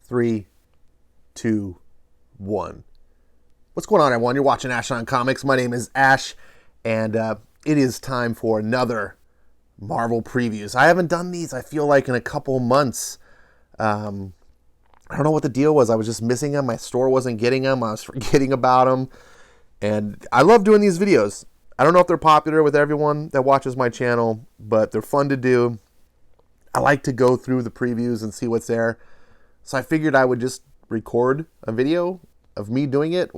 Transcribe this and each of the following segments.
3, 2, 1. What's going on, everyone? You're watching Ash on Comics. My name is Ash, and it is time for another Marvel previews. I haven't done these, I feel like, in a couple months. I don't know what the deal was. I was just missing them. My store wasn't getting them. I was forgetting about them. And I love doing these videos. I don't know if they're popular with everyone that watches my channel, but they're fun to do. I like to go through the previews and see what's there. So I figured I would just record a video of me doing it.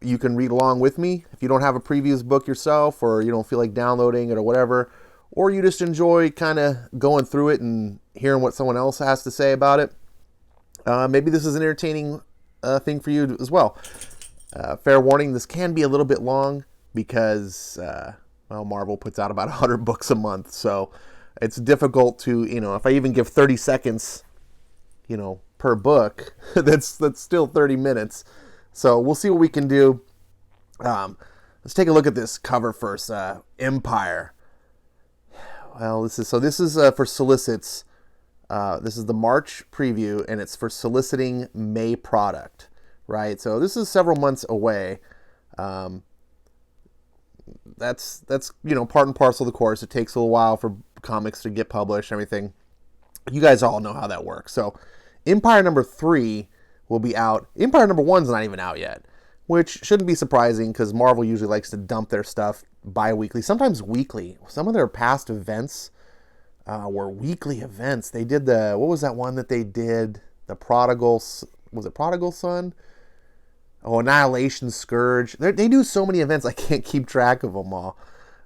You can read along with me if you don't have a previews book yourself, or you don't feel like downloading it or whatever, or you just enjoy kind of going through it and hearing what someone else has to say about it. Maybe this is an entertaining thing for you as well. Fair warning, this can be a little bit long because Marvel puts out about 100 books a month, so it's difficult to, if I even give 30 seconds, per book, that's still 30 minutes. So we'll see what we can do. Let's take a look at this cover first. Empire. Well, this is for solicits. This is the March preview, and it's for soliciting May product, right? So this is several months away. That's part and parcel of the course. It takes a little while for comics to get published and everything. You guys all know how that works. So Empire number 3 will be out. Empire number 1's not even out yet, which shouldn't be surprising because Marvel usually likes to dump their stuff bi-weekly, sometimes weekly. Some of their past events were weekly events. They did what was that one that they did? The Prodigal, was it Prodigal Son? Oh, Annihilation, Scourge. They do so many events I can't keep track of them all.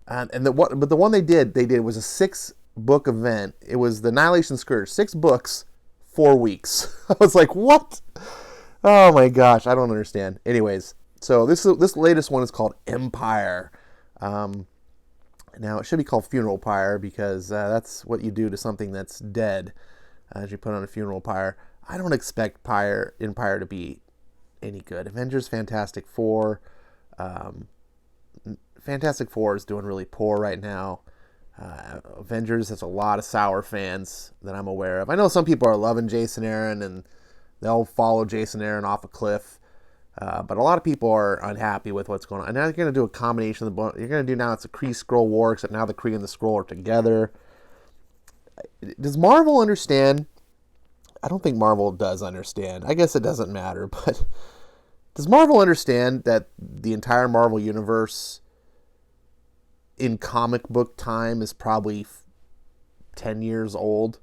But the one they did was a 6-book event. It was the Annihilation Scourge, 6 books, 4 weeks. I was like, what? Oh my gosh, I don't understand. Anyways, so this latest one is called Empire. Now it should be called Funeral Pyre because that's what you do to something that's dead, as you put on a funeral pyre. I don't expect Empire to be any good. Avengers, Fantastic Four. Fantastic Four is doing really poor right now. Avengers has a lot of sour fans that I'm aware of. I know some people are loving Jason Aaron and they'll follow Jason Aaron off a cliff. But a lot of people are unhappy with what's going on. And now you're going to do a combination of the book. You're going to do now, it's a Kree-Skrull war, except now the Kree and the Skrull are together. Does Marvel understand? I don't think Marvel does understand. I guess it doesn't matter, but does Marvel understand that the entire Marvel universe in comic book time is probably 10 years old?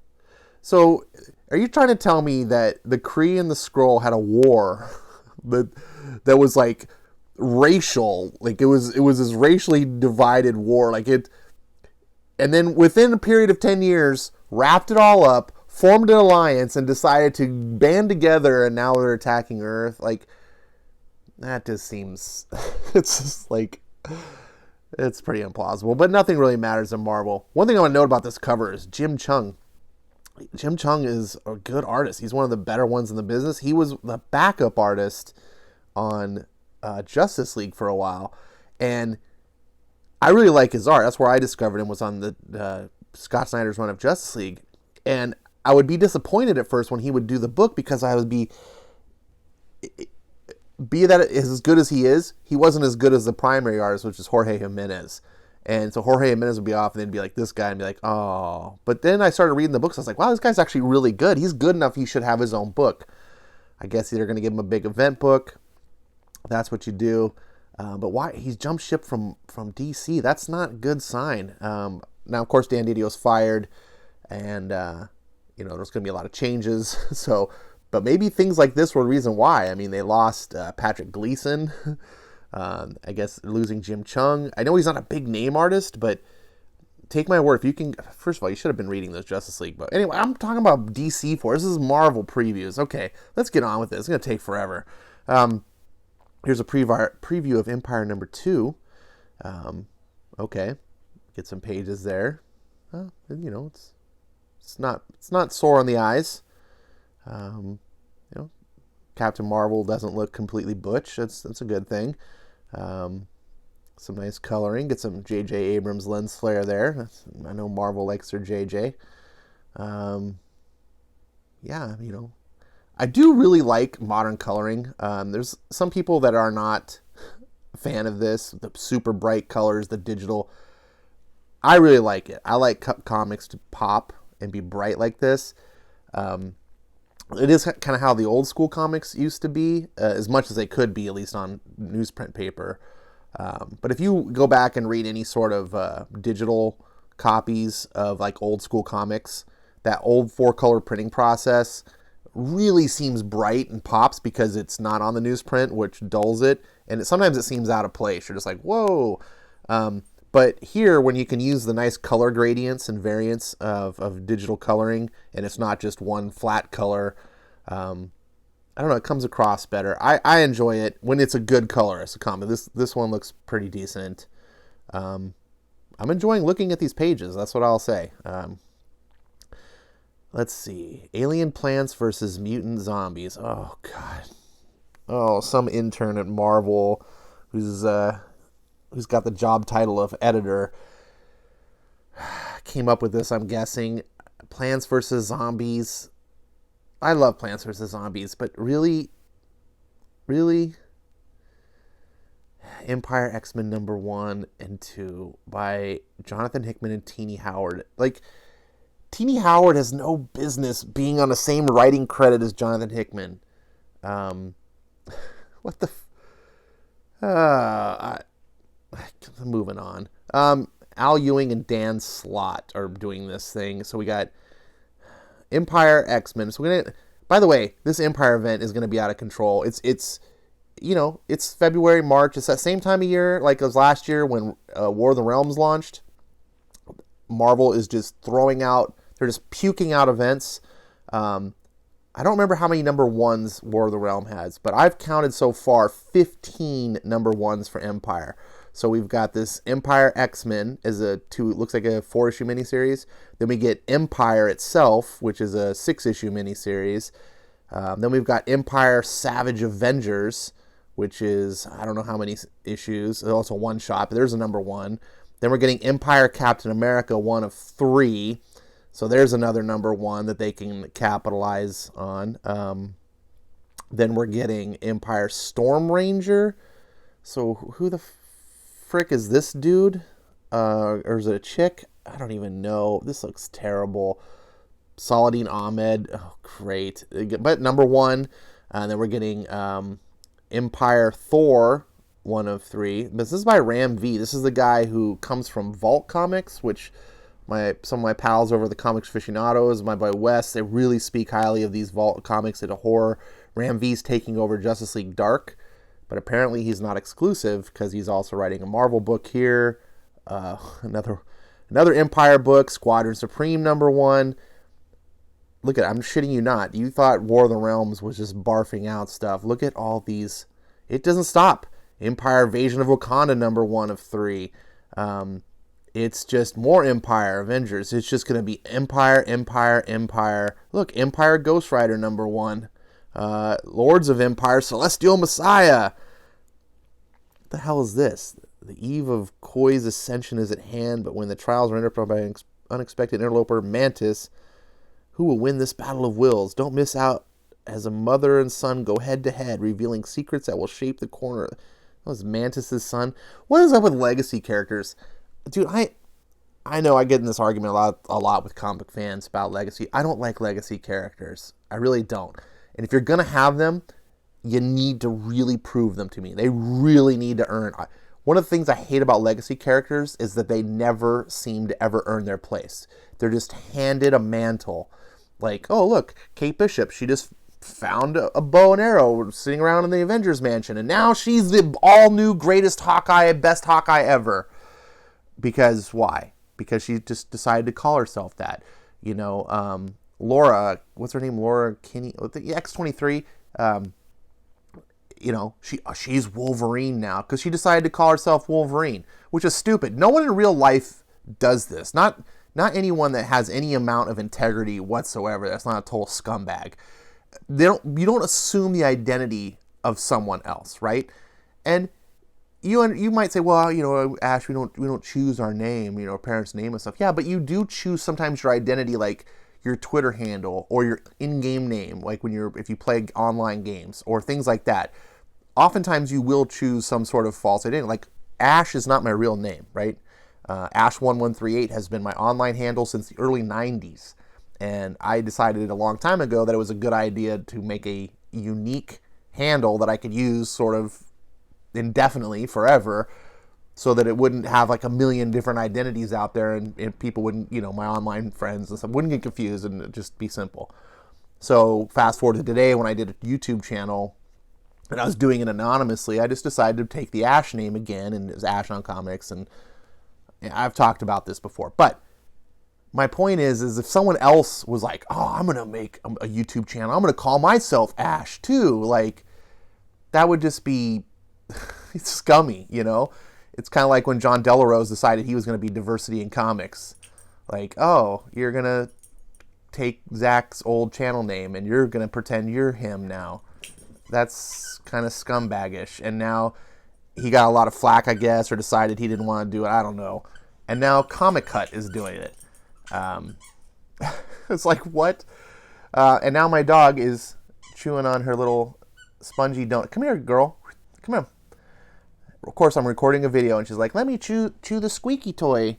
So are you trying to tell me that the Kree and the Skrull had a war that was like racial, like it was this racially divided war, and then within a period of 10 years wrapped it all up, formed an alliance, and decided to band together, and now they're attacking Earth? Like, that just seems it's just like, it's pretty implausible. But nothing really matters in Marvel. One thing I want to note about this cover is Jim Cheung. Jim Cheung is a good artist. He's one of the better ones in the business. He was the backup artist on Justice League for a while, and I really like his art. That's where I discovered him, was on the Scott Snyder's run of Justice League. And I would be disappointed at first when he would do the book, because I would be that as good as he is, he wasn't as good as the primary artist, which is Jorge Jimenez. And so Jorge Jimenez would be off, and then be like this guy, and be like, oh. But then I started reading the books. I was like, wow, this guy's actually really good. He's good enough. He should have his own book. I guess they're going to give him a big event book. That's what you do. But why? He's jumped ship from DC. That's not a good sign. Now, of course, Dan Didio's fired, and there's going to be a lot of changes. So, but maybe things like this were the reason why. I mean, they lost Patrick Gleason. I guess losing Jim Cheung. I know he's not a big name artist, but take my word, if you can, first of all, you should have been reading those Justice League. But anyway, I'm talking about DC for. This is Marvel previews. Okay, let's get on with this. It's going to take forever. Here's a preview of Empire number 2. Okay, get some pages there. It's not sore on the eyes. Captain Marvel doesn't look completely butch. That's a good thing. Some nice coloring. Get some J.J. Abrams lens flare there. I know Marvel likes their J.J. Yeah, I do really like modern coloring. There's some people that are not a fan of this, the super bright colors, the digital. I really like it. I like comics to pop and be bright like this. It is kind of how the old school comics used to be, as much as they could be, at least on newsprint paper. But if you go back and read any sort of digital copies of like old school comics, that old 4-color printing process really seems bright and pops because it's not on the newsprint, which dulls it. And sometimes it seems out of place. You're just like, whoa. But here, when you can use the nice color gradients and variants of digital coloring, and it's not just one flat color, I don't know, it comes across better. I enjoy it when it's a good color as a comic. This one looks pretty decent. I'm enjoying looking at these pages. That's what I'll say. Let's see. Alien Plants versus Mutant Zombies. Oh, God. Oh, some intern at Marvel who's got the job title of editor came up with this, I'm guessing. Plants versus Zombies. I love Plants vs. Zombies, but really? Empire X-Men #1 and 2 by Jonathan Hickman and Teenie Howard. Like, Teenie Howard has no business being on the same writing credit as Jonathan Hickman. What the... moving on. Al Ewing and Dan Slott are doing this thing. So we got Empire X-Men. So we're gonna... By the way, this Empire event is going to be out of control. It's February, March. It's that same time of year like it was last year when War of the Realms launched. Marvel is just throwing out... They're just puking out events. I don't remember how many #1s War of the Realm has, but I've counted so far 15 #1s for Empire. So we've got this Empire X-Men as looks like a 4-issue miniseries. Then we get Empire itself, which is a 6-issue miniseries. Then we've got Empire Savage Avengers, which is, I don't know how many issues. It's also one shot, but there's a #1. Then we're getting Empire Captain America 1 of 3. So there's another #1 that they can capitalize on. Then we're getting Empire Storm Ranger. So who the frick is this dude? Or is it a chick? I don't even know. This looks terrible. Saladin Ahmed. Oh, great. But #1. And then we're getting Empire Thor 1 of 3. But this is by Ram V. This is the guy who comes from Vault Comics, which... some of my pals over the Comics Aficionados, my boy Wes, they really speak highly of these Vault comics into horror. Ram V's taking over Justice League Dark, but apparently he's not exclusive because he's also writing a Marvel book here. Another Empire book, Squadron Supreme #1. Look at, I'm shitting you not. You thought War of the Realms was just barfing out stuff. Look at all these. It doesn't stop. Empire Invasion of Wakanda #1 of 3. It's just more Empire Avengers. It's just going to be Empire. Look, Empire Ghost Rider #1. Lords of Empire, Celestial Messiah. What the hell is this? The eve of Koi's ascension is at hand, but when the trials are interrupted by an unexpected interloper, Mantis, who will win this battle of wills? Don't miss out as a mother and son go head to head, revealing secrets that will shape the corner. That was Mantis' son. What is up with legacy characters? Dude, I know I get in this argument a lot with comic fans about legacy. I don't like legacy characters. I really don't. And if you're going to have them, you need to really prove them to me. They really need to earn. One of the things I hate about legacy characters is that they never seem to ever earn their place. They're just handed a mantle. Like, oh, look, Kate Bishop, she just found a bow and arrow sitting around in the Avengers Mansion, and now she's the all-new greatest Hawkeye, best Hawkeye ever. Because why? Because she just decided to call herself that. You know, Laura, what's her name? Laura Kinney, the X-23. You know, she's Wolverine now because she decided to call herself Wolverine, which is stupid. No one in real life does this. Not anyone that has any amount of integrity whatsoever. That's not a total scumbag. You don't assume the identity of someone else, right? And you might say, well, you know, Ash, we don't choose our name, you know, our parents' name and stuff. Yeah, but you do choose sometimes your identity. Like, your Twitter handle or your in-game name, like if you play online games or things like that, oftentimes you will choose some sort of false identity. Like Ash is not my real name, right? Ash1138 has been my online handle since the early 90s. And I decided a long time ago that it was a good idea to make a unique handle that I could use sort of indefinitely, forever, so that it wouldn't have like a million different identities out there and people wouldn't, my online friends and stuff wouldn't get confused and it'd just be simple. So fast forward to today when I did a YouTube channel and I was doing it anonymously, I just decided to take the Ash name again, and it was Ash on Comics, and I've talked about this before. But my point is if someone else was like, oh, I'm going to make a YouTube channel, I'm going to call myself Ash too, like, that would just be it's scummy, It's kind of like when John Delarose decided he was going to be diversity in comics. Like, oh, you're going to take Zach's old channel name and you're going to pretend you're him now. That's kind of scumbaggish. And now he got a lot of flack, I guess, or decided he didn't want to do it. I don't know. And now Comic Cut is doing it. It's like, what? And now my dog is chewing on her little spongy donut. Come here, girl. Come here. Of course, I'm recording a video, and she's like, let me chew the squeaky toy.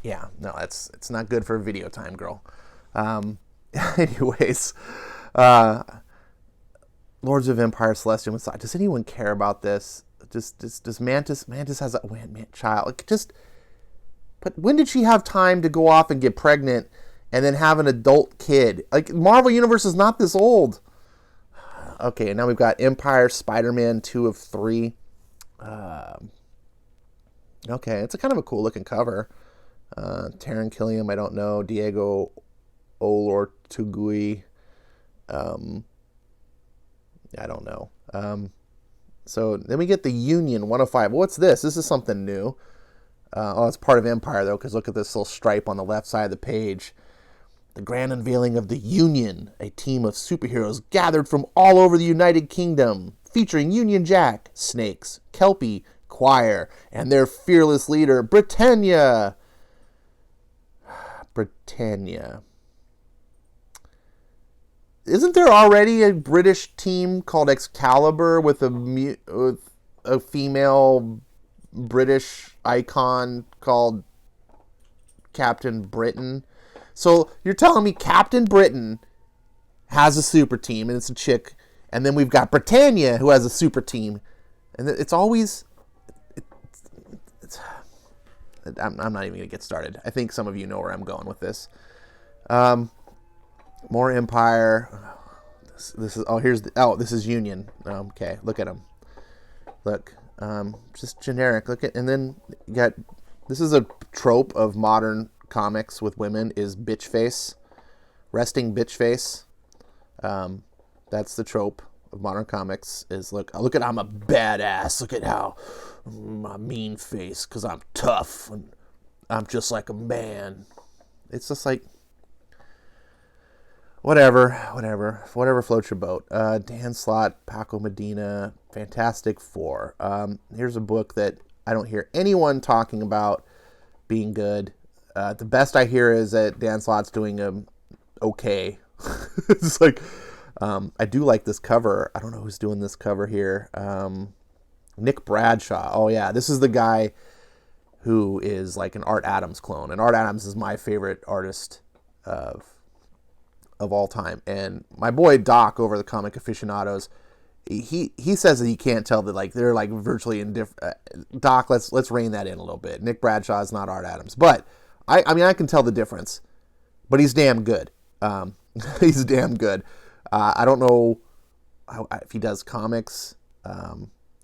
Yeah, no, it's not good for video time, girl. Anyways, Lords of Empire, Celestial Messiah. Does anyone care about this? Does Mantis has a child? Like, but when did she have time to go off and get pregnant and then have an adult kid? Like, Marvel Universe is not this old. Okay, now we've got Empire, Spider-Man 2 of 3. Okay, it's a kind of a cool looking cover. Taron Killian, I don't know. Diego Olortugui. I don't know. So then we get the Union 105. What's this? This is something new. It's part of Empire, though, because look at this little stripe on the left side of the page. The grand unveiling of the Union, a team of superheroes gathered from all over the United Kingdom, featuring Union Jack, Snakes, Kelpie, Choir, and their fearless leader, Britannia. Britannia. Isn't there already a British team called Excalibur with a female British icon called Captain Britain? So you're telling me Captain Britain has a super team, and it's a chick, and then we've got Britannia who has a super team, and it's always... I'm not even going to get started. I think some of you know where I'm going with this. More Empire. This is this is Union. Okay, look at them. Look, just generic. Look at, and then you got, this is a trope of modern comics with women, is bitch face, resting bitch face. That's the trope of modern comics. Is look at, I'm a badass. Look at how my mean face, because I'm tough and I'm just like a man. It's just like, whatever floats your boat. Dan Slott, Paco Medina, Fantastic Four. Here's a book that I don't hear anyone talking about being good. The best I hear is that Dan Slott's doing okay. It's like, I do like this cover. I don't know who's doing this cover here. Nick Bradshaw. Oh yeah, this is the guy who is like an Art Adams clone. And Art Adams is my favorite artist of all time. And my boy Doc over the Comic Aficionados, he says that he can't tell that, like, they're like virtually indifferent. Doc, let's rein that in a little bit. Nick Bradshaw is not Art Adams, but I mean I can tell the difference. But he's damn good. He's damn good. I don't know if he does comics.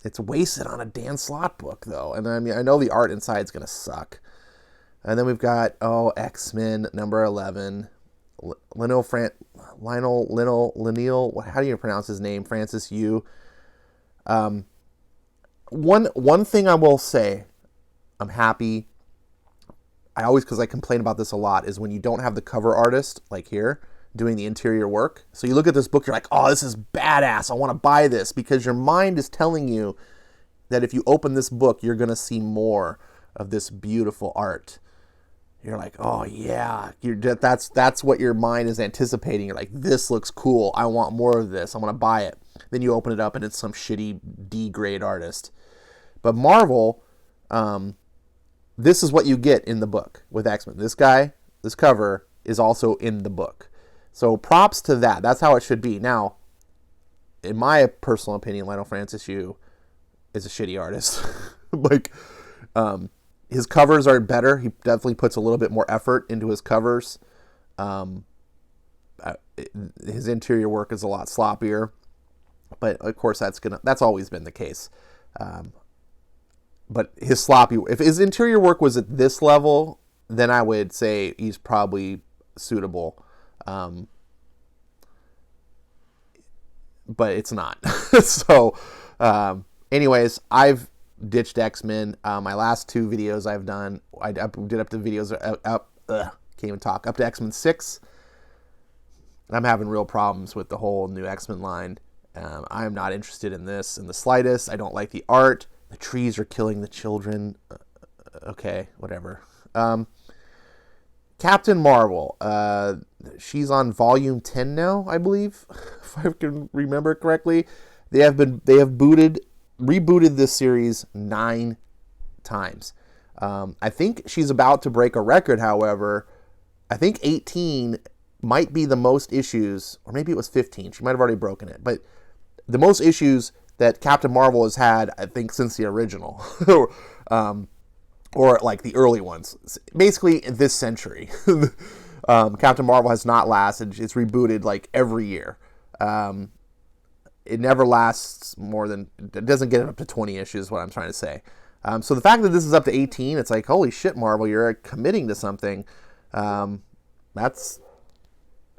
It's wasted on a Dan Slott book, though. And I mean, I know the art inside is going to suck. And then we've got, X-Men number 11. Lionel, how do you pronounce his name? Francis Yu. One thing I will say, I'm happy. Because I complain about this a lot, is when you don't have the cover artist, like here, doing the interior work. So you look at this book, you're like, oh, this is badass. I want to buy this, because your mind is telling you that if you open this book, you're going to see more of this beautiful art. You're like, oh yeah, that's what your mind is anticipating. You're like, this looks cool. I want more of this. I'm gonna buy it. Then you open it up and it's some shitty D grade artist. But Marvel, this is what you get in the book with X-Men. This guy, this cover is also in the book. So props to that. That's how it should be. Now, in my personal opinion, Lionel Francis Yu is a shitty artist. Like, his covers are better. He definitely puts a little bit more effort into his covers. His interior work is a lot sloppier, but of course that's always been the case. But if his interior work was at this level, then I would say he's probably suitable. But it's not. So, anyways, I've ditched X-Men. My last 2 videos I've done, I did up to videos can't even talk, up to X-Men 6. I'm having real problems with the whole new X-Men line. I'm not interested in this in the slightest. I don't like the art. The trees are killing the children. Okay, whatever. Captain Marvel. She's on volume 10 now, I believe, if I can remember correctly. They have rebooted this series 9 times. I think she's about to break a record, however. I think 18 might be the most issues, or maybe it was 15. She might have already broken it. But the most issues that Captain Marvel has had, I think, since the original. Or like the early ones. Basically, this century. Captain Marvel has not lasted. It's rebooted like every year. It never lasts more than... It doesn't get up to 20 issues, is what I'm trying to say. So the fact that this is up to 18, it's like, holy shit, Marvel, you're committing to something. That's,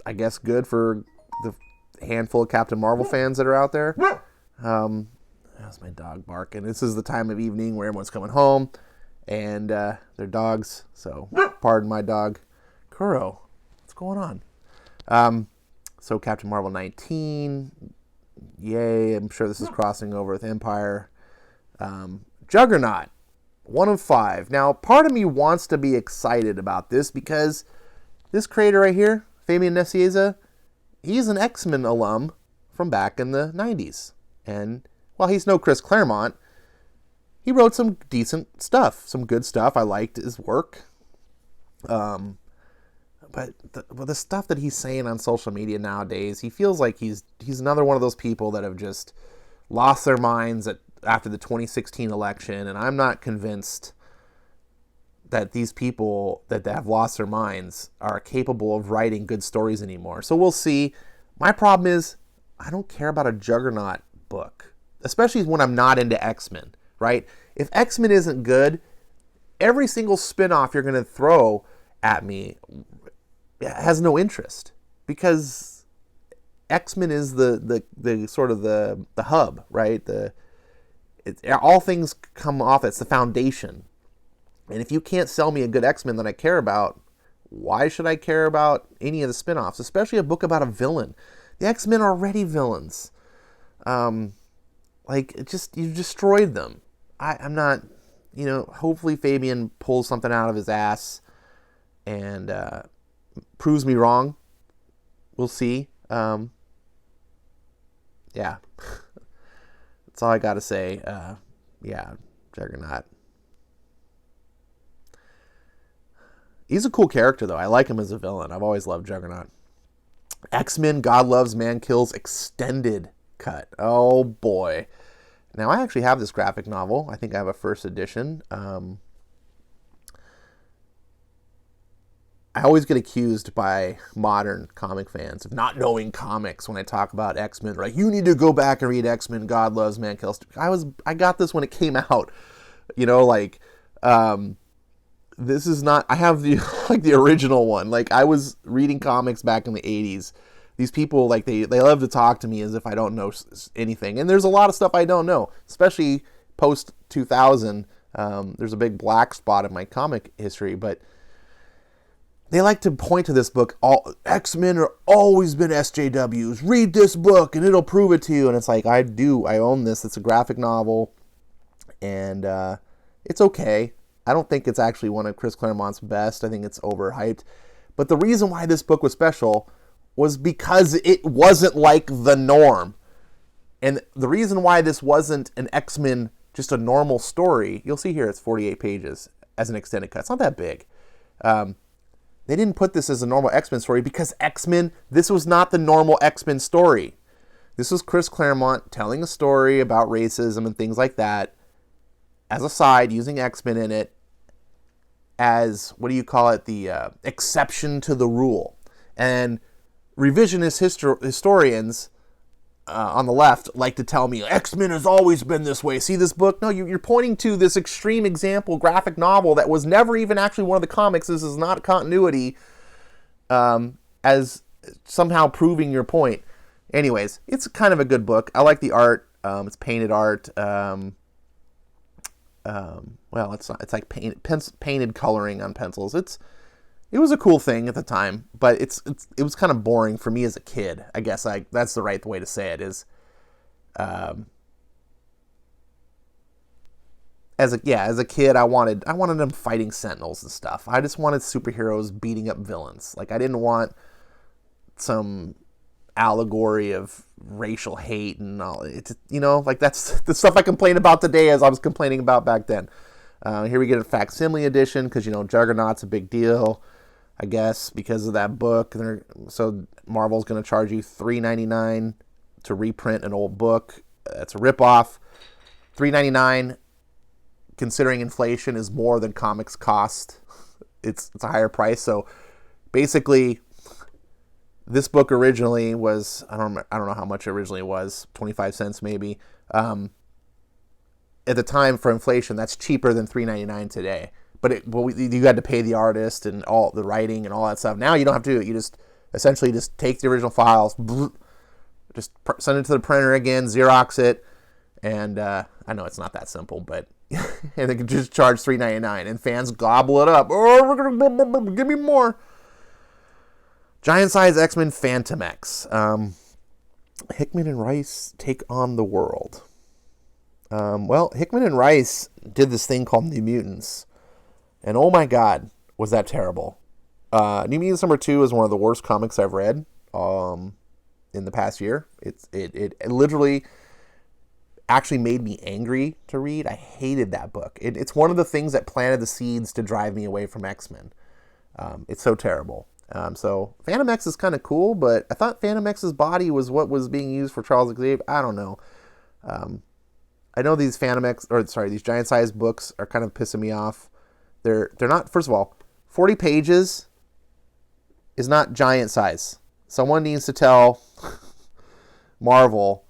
I guess, good for the handful of Captain Marvel fans that are out there. That's my dog barking. This is the time of evening where everyone's coming home. And their dogs, so pardon my dog. Kuro, what's going on? So Captain Marvel 19, yay, I'm sure this is crossing over with Empire. Juggernaut, 1 of 5. Now, part of me wants to be excited about this because this creator right here, Fabian Nicieza, he's an X-Men alum from back in the 90s. And while he's no Chris Claremont, he wrote some decent stuff, some good stuff. I liked his work. But the stuff that he's saying on social media nowadays, he feels like he's another one of those people that have just lost their minds after the 2016 election. And I'm not convinced that these people that have lost their minds are capable of writing good stories anymore. So we'll see. My problem is I don't care about a Juggernaut book, especially when I'm not into X-Men. Right? If X-Men isn't good, every single spin-off you're going to throw at me has no interest because X-Men is the sort of the hub, right? All things come off. It's the foundation. And if you can't sell me a good X-Men that I care about, why should I care about any of the spin-offs, especially a book about a villain? The X-Men are already villains. You destroyed them. I'm not, hopefully Fabian pulls something out of his ass and proves me wrong. We'll see. Yeah. That's all I got to say. Yeah, Juggernaut. He's a cool character, though. I like him as a villain. I've always loved Juggernaut. X-Men God Loves, Man Kills extended cut. Oh, boy. Now, I actually have this graphic novel. I think I have a first edition. I always get accused by modern comic fans of not knowing comics when I talk about X-Men. Like, you need to go back and read X-Men, God Loves, Man Kills. I got this when it came out. This is not... I have the original one. Like, I was reading comics back in the 80s. These people, like, they love to talk to me as if I don't know anything. And there's a lot of stuff I don't know, especially post-2000. There's a big black spot in my comic history, but they like to point to this book. X-Men are always been SJWs. Read this book, and it'll prove it to you. And it's like, I own this. It's a graphic novel, and it's okay. I don't think it's actually one of Chris Claremont's best. I think it's overhyped. But the reason why this book was special was because it wasn't like the norm. And the reason why this wasn't an X-Men, just a normal story, you'll see here it's 48 pages as an extended cut. It's not that big. They didn't put this as a normal X-Men story because X-Men, this was not the normal X-Men story. This was Chris Claremont telling a story about racism and things like that as a side, using X-Men in it as, what do you call it, the exception to the rule. And revisionist historians on the left like to tell me, X-Men has always been this way. See this book? No, you're pointing to this extreme example graphic novel that was never even actually one of the comics. This is not continuity, as somehow proving your point. Anyways, it's kind of a good book. I like the art. It's painted art. Well, it's not, it's like painted coloring on pencils. It was a cool thing at the time, but it was kind of boring for me as a kid. I guess that's the right way to say it is. As a kid, I wanted them fighting Sentinels and stuff. I just wanted superheroes beating up villains. Like, I didn't want some allegory of racial hate and all. It's, like, that's the stuff I complain about today as I was complaining about back then. Here we get a facsimile edition because Juggernaut's a big deal, I guess, because of that book. So Marvel's going to charge you $3.99 to reprint an old book. That's a ripoff. $3.99, considering inflation, is more than comics cost. It's a higher price. So basically, this book originally was, I don't know how much it originally was, 25 cents maybe. At the time, for inflation, that's cheaper than $3.99 today. But you had to pay the artist and all the writing and all that stuff. Now you don't have to do it. You just essentially just take the original files, just send it to the printer again, Xerox it, and I know it's not that simple, but and they can just charge $3.99, and fans gobble it up. Oh, give me more. Giant Size X-Men Phantom X. Hickman and Rice take on the world. Well, Hickman and Rice did this thing called New Mutants. And oh my God, was that terrible. New Mutants #2 is one of the worst comics I've read in the past year. It literally actually made me angry to read. I hated that book. It's one of the things that planted the seeds to drive me away from X-Men. It's so terrible. So Phantom X is kind of cool, but I thought Phantom X's body was what was being used for Charles Xavier. I don't know. I know these these giant size books are kind of pissing me off. They're not, first of all, 40 pages is not giant size. Someone needs to tell Marvel,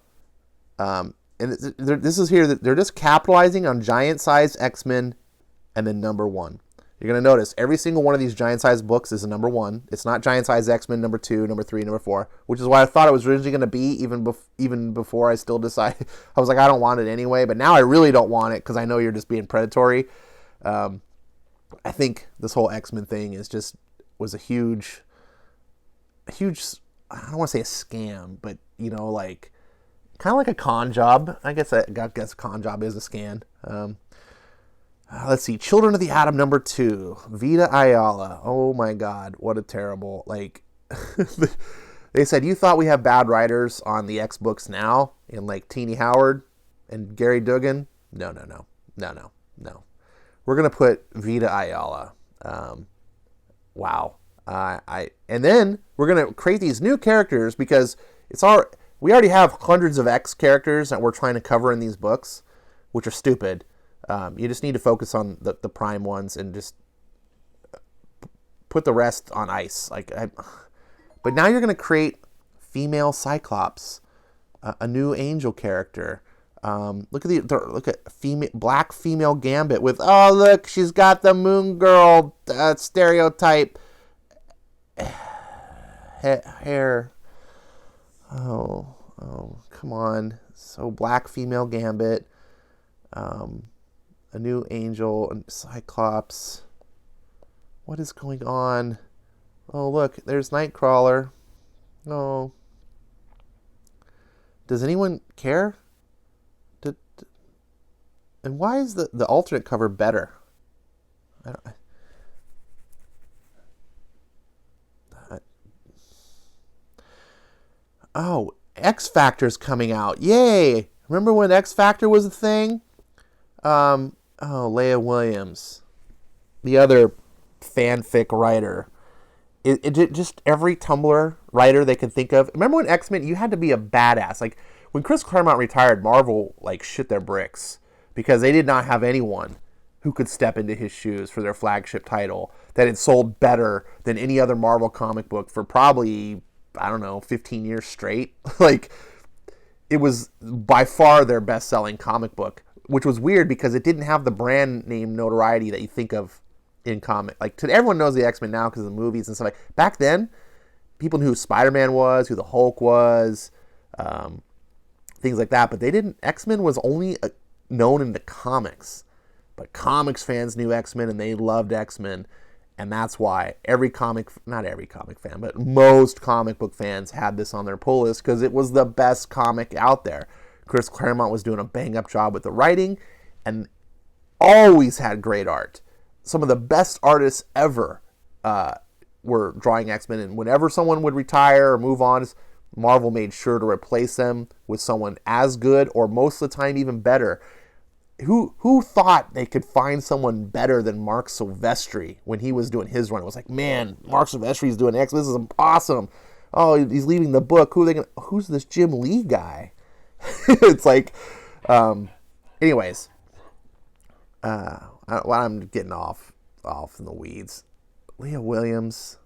and this is here, that they're just capitalizing on giant size X-Men and then #1. You're going to notice every single one of these giant size books is a #1. It's not giant size X-Men #2, #3, #4, which is why I thought it was originally going to be even before I still decided. I was like, I don't want it anyway, but now I really don't want it because I know you're just being predatory. I think this whole X-Men thing was a huge, I don't want to say a scam, but like kind of like a con job. I guess a con job is a scam. Let's see, Children of the Atom #2, Vita Ayala. Oh my God, what a terrible, like, they said, you thought we have bad writers on the X books now, and like Teenie Howard and Gary Duggan? No. We're going to put Vita Ayala. Wow. And then we're going to create these new characters because we already have hundreds of X characters that we're trying to cover in these books, which are stupid. You just need to focus on the prime ones and just put the rest on ice. But now you're going to create female Cyclops, a new Angel character. Look at black female Gambit with, oh look, she's got the Moon Girl stereotype hair. Oh, come on. So black female Gambit, a new Angel and Cyclops. What is going on? Oh look, there's Nightcrawler. Oh. Does anyone care? And why is the alternate cover better? I don't, oh, X Factor's coming out. Yay! Remember when X Factor was a thing? Leah Williams, the other fanfic writer. It just every Tumblr writer they could think of. Remember when X-Men, you had to be a badass. Like, when Chris Claremont retired, Marvel, like, shit their bricks. Because they did not have anyone who could step into his shoes for their flagship title that had sold better than any other Marvel comic book for probably, I don't know, 15 years straight. Like, it was by far their best-selling comic book, which was weird because it didn't have the brand name notoriety that you think of in comic. Like, everyone knows the X-Men now because of the movies and stuff. Like, back then, people knew who Spider-Man was, who the Hulk was, things like that. But they didn't. X-Men was only known in the comics. But comics fans knew X-Men and they loved X-Men. And that's why not every comic fan, but most comic book fans had this on their pull list because it was the best comic out there. Chris Claremont was doing a bang-up job with the writing and always had great art. Some of the best artists ever were drawing X-Men, and whenever someone would retire or move on, Marvel made sure to replace them with someone as good or most of the time even better. Who thought they could find someone better than Mark Silvestri when he was doing his run? It was like, man, Mark Silvestri's doing X. This is awesome. Oh, he's leaving the book. Who's this Jim Lee guy? It's like, anyways, I'm getting off in the weeds. Leah Williams.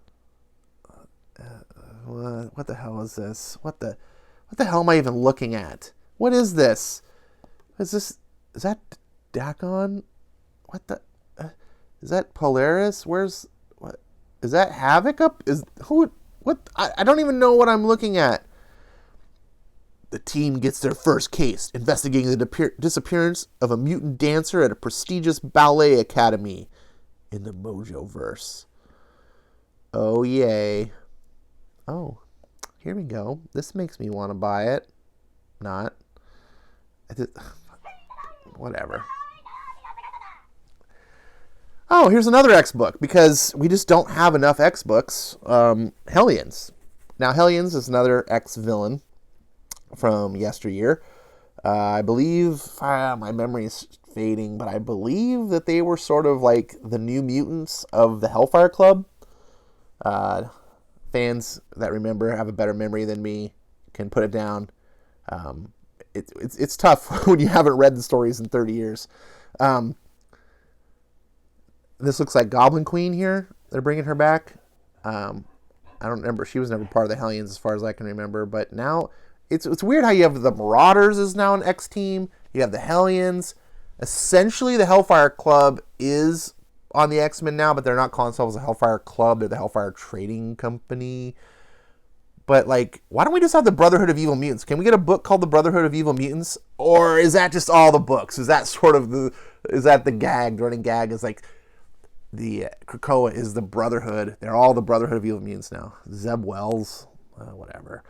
What the hell is this? What the hell am I even looking at? What is this? Is that DUGGAN? What the? Is that Polaris? What? Is that Havoc up? What? I don't even know what I'm looking at. The team gets their first case, investigating the disappearance of a mutant dancer at a prestigious ballet academy in the Mojo-verse. Oh, yay. Oh, here we go. This makes me want to buy it. Not. Whatever. Oh, here's another X book, because we just don't have enough X books. Hellions. Now, Hellions is another X villain from yesteryear. I believe, my memory is fading, but I believe that they were sort of like the New Mutants of the Hellfire Club. Fans that remember have a better memory than me can put it down. It's tough when you haven't read the stories in 30 years. This looks like Goblin Queen here. They're bringing her back. I don't remember. She was never part of the Hellions as far as I can remember. But now it's weird how you have the Marauders is now an X team. You have the Hellions. Essentially, the Hellfire Club is on the X-Men now, but they're not calling themselves the Hellfire Club. They're the Hellfire Trading Company. But, like, why don't we just have the Brotherhood of Evil Mutants? Can we get a book called the Brotherhood of Evil Mutants? Or is that just all the books? Is that sort of the gag, the running gag? Is like the Krakoa is the Brotherhood. They're all the Brotherhood of Evil Mutants now. Zeb Wells, whatever.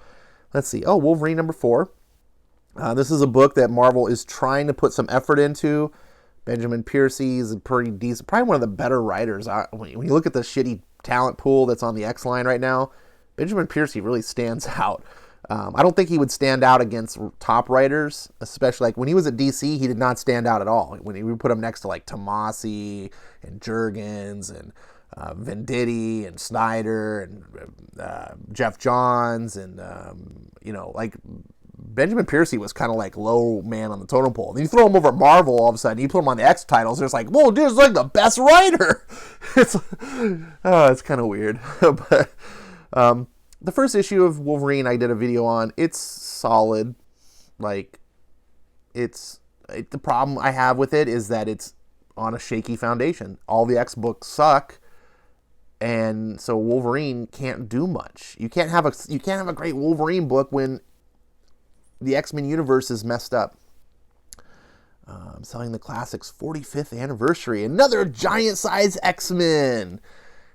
Let's see. Oh, Wolverine number 4. This is a book that Marvel is trying to put some effort into. Benjamin Piercy is a pretty decent, probably one of the better writers. When you look at the shitty talent pool that's on the X line right now, Benjamin Piercy really stands out. I don't think he would stand out against top writers, especially like when he was at DC, he did not stand out at all. When we put him next to like Tomasi and Jurgens and Venditti and Snyder and Jeff Johns and, like Benjamin Piercy was kind of like low man on the totem pole. Then you throw him over at Marvel, all of a sudden you put him on the X titles. It's like, whoa, dude's like the best writer. It's kind of weird. But the first issue of Wolverine I did a video on. It's solid. Like, the problem I have with it is that it's on a shaky foundation. All the X books suck, and so Wolverine can't do much. You can't have a great Wolverine book when the X-Men universe is messed up. Selling the Classics 45th anniversary. Another giant-size X-Men.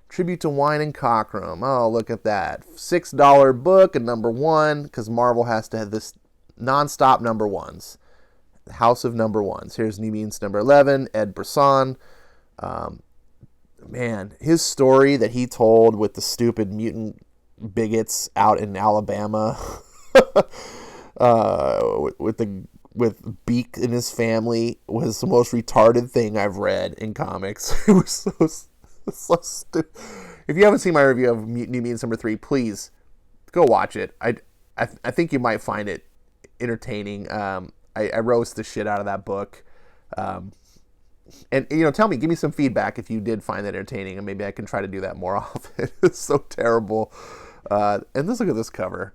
Tribute to Wine and Cockrum. Oh, look at that. $6 book and number 1, because Marvel has to have this non-stop number 1s. The House of Number 1s. Here's New Mutants number 11. Ed Brisson. man, his story that he told with the stupid mutant bigots out in Alabama, with Beak and his family was the most retarded thing I've read in comics. It was so stupid. If you haven't seen my review of New Mutants #3, please go watch it. I think you might find it entertaining. I roast the shit out of that book. And, tell me, give me some feedback if you did find that entertaining, and maybe I can try to do that more often. It's so terrible. And let's look at this cover.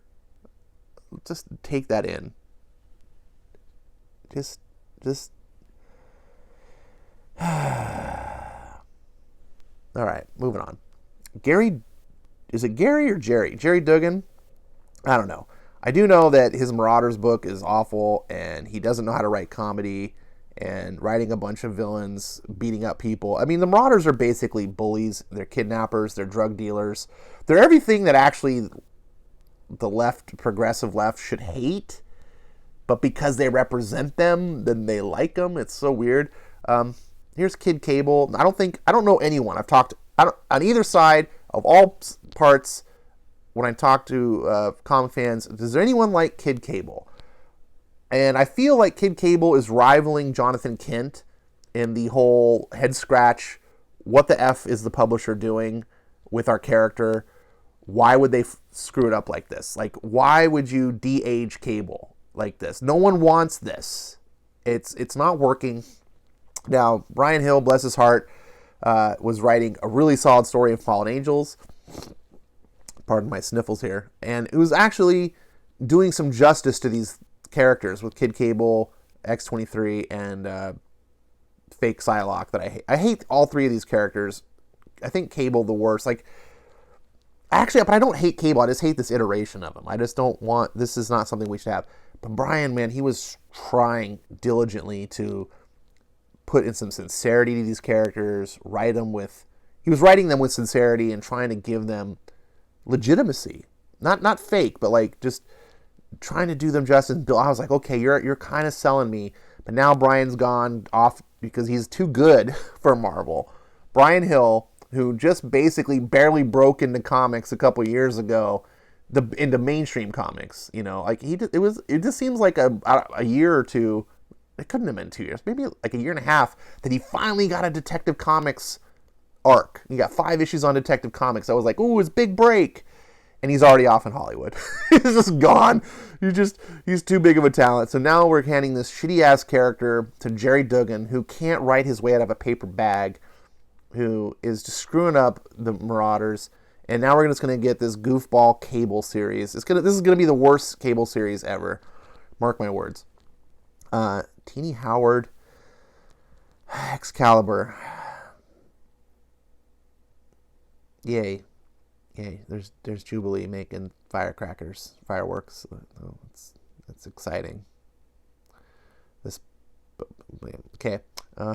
Just take that in. Just. All right, moving on. Gary, is it Gary or Jerry? Jerry Duggan? I don't know. I do know that his Marauders book is awful, and he doesn't know how to write comedy, and writing a bunch of villains, beating up people. I mean, the Marauders are basically bullies. They're kidnappers. They're drug dealers. They're everything that actually the left, progressive left, should hate. But because they represent them, then they like them. It's so weird. Here's Kid Cable. I don't know anyone. On either side of all parts. When I talk to comic fans, is there anyone like Kid Cable? And I feel like Kid Cable is rivaling Jonathan Kent in the whole head scratch. What the F is the publisher doing with our character? Why would they screw it up like this? Like, why would you de-age Cable like this? No one wants this. It's not working. Now, Brian Hill, bless his heart, was writing a really solid story of Fallen Angels. Pardon my sniffles here. And it was actually doing some justice to these characters with Kid Cable, X-23, and Fake Psylocke that I hate. I hate all three of these characters. I think Cable the worst. But I don't hate Cable. I just hate this iteration of him. I just don't want... This is not something we should have. But Brian, man, he was trying diligently to put in some sincerity to these characters, He was writing them with sincerity and trying to give them legitimacy, not fake, but like just trying to do them justice. I was like, okay, you're kind of selling me, but now Brian's gone off because he's too good for Marvel. Brian Hill, who just basically barely broke into comics a couple years ago, into mainstream comics, it just seems like a year or two. It couldn't have been 2 years, maybe like a year and a half, that he finally got a Detective Comics arc. He got 5 issues on Detective Comics. I was like, ooh, his big break. And he's already off in Hollywood. He's just gone. He's too big of a talent. So now we're handing this shitty-ass character to Jerry Duggan, who can't write his way out of a paper bag, who is just screwing up the Marauders. And now we're just going to get this goofball Cable series. This is going to be the worst Cable series ever. Mark my words. Teeny Howard, Excalibur. Yay. There's Jubilee making fireworks. Oh, that's exciting. Okay.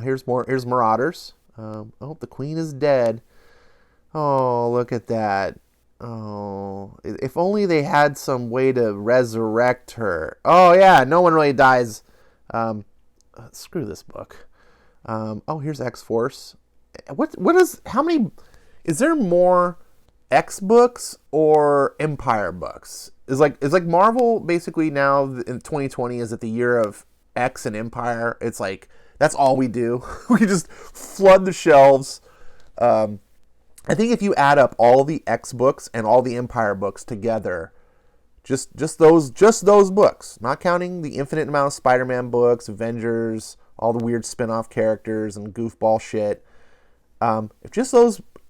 Here's Marauders. Oh, the Queen is dead. Oh, look at that. Oh, if only they had some way to resurrect her. Oh yeah, no one really dies. Screw this book. Here's X-Force. How many? Is there more X books or Empire books? Is like Marvel basically now in 2020, is it the year of X and Empire? It's like that's all we do. We just flood the shelves. I think if you add up all the X books and all the Empire books together, just those books, not counting the infinite amount of Spider-Man books, Avengers, all the weird spin-off characters and goofball shit.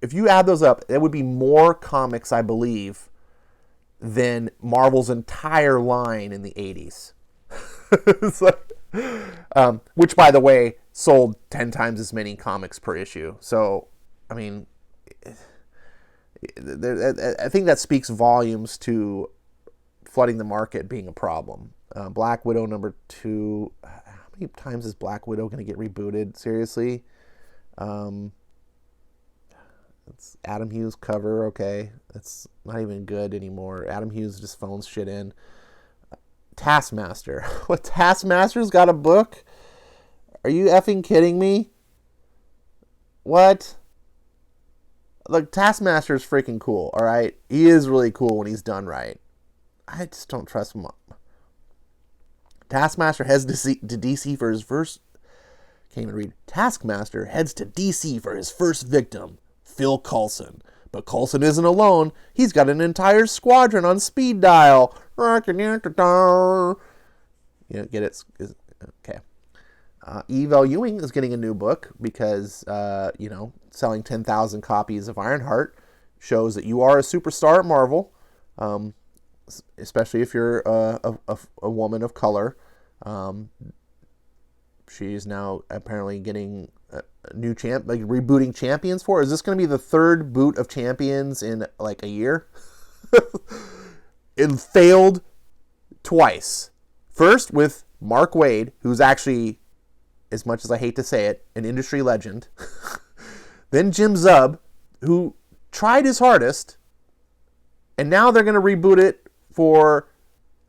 If you add those up, it would be more comics, I believe, than Marvel's entire line in the 80s. It's like, which, by the way, sold 10 times as many comics per issue. So, I mean, I think that speaks volumes to flooding the market being a problem. Black Widow #2. How many times is Black Widow going to get rebooted? Seriously? It's Adam Hughes cover. Okay. It's not even good anymore. Adam Hughes just phones shit in. Taskmaster. What, Taskmaster's got a book? Are you effing kidding me? What? Look, Taskmaster is freaking cool, all right? He is really cool when he's done right. I just don't trust him. Taskmaster heads to DC for his first... Can't even read. Taskmaster heads to DC for his first victim, Phil Coulson. But Coulson isn't alone. He's got an entire squadron on speed dial. You know, get it? Okay. Evel Ewing is getting a new book because, you know, selling 10,000 copies of Ironheart shows that you are a superstar at Marvel, especially if you're a woman of color. She's now apparently getting a new rebooting Champions for. Is this going to be the third boot of Champions in like a year? It failed twice. First with Mark Waid, who's actually, as much as I hate to say it, an industry legend. Then Jim Zub, who tried his hardest, and now they're going to reboot it for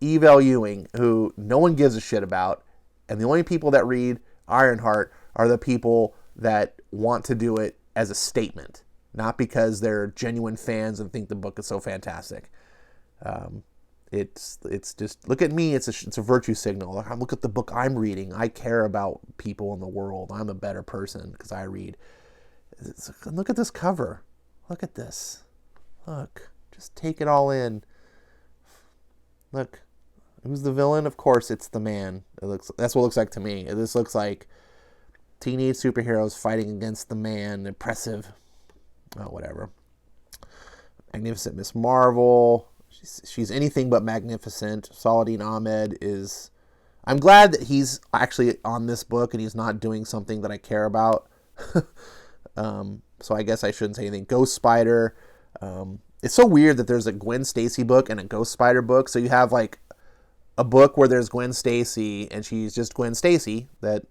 Evel Ewing, who no one gives a shit about. And the only people that read Ironheart are the people that want to do it as a statement, not because they're genuine fans and think the book is so fantastic. It's just, look at me. It's a virtue signal. Look at the book I'm reading. I care about people in the world. I'm a better person because I read. Look at this cover. Look at this. Look, just take it all in. Look. Who's the villain? Of course, it's the man. That's what it looks like to me. This looks like teenage superheroes fighting against the man. Impressive. Oh, whatever. Magnificent Miss Marvel. She's anything but magnificent. Saladin Ahmed is... I'm glad that he's actually on this book and he's not doing something that I care about. So I guess I shouldn't say anything. Ghost Spider. It's so weird that there's a Gwen Stacy book and a Ghost Spider book. So you have like a book where there's Gwen Stacy and she's just Gwen Stacy that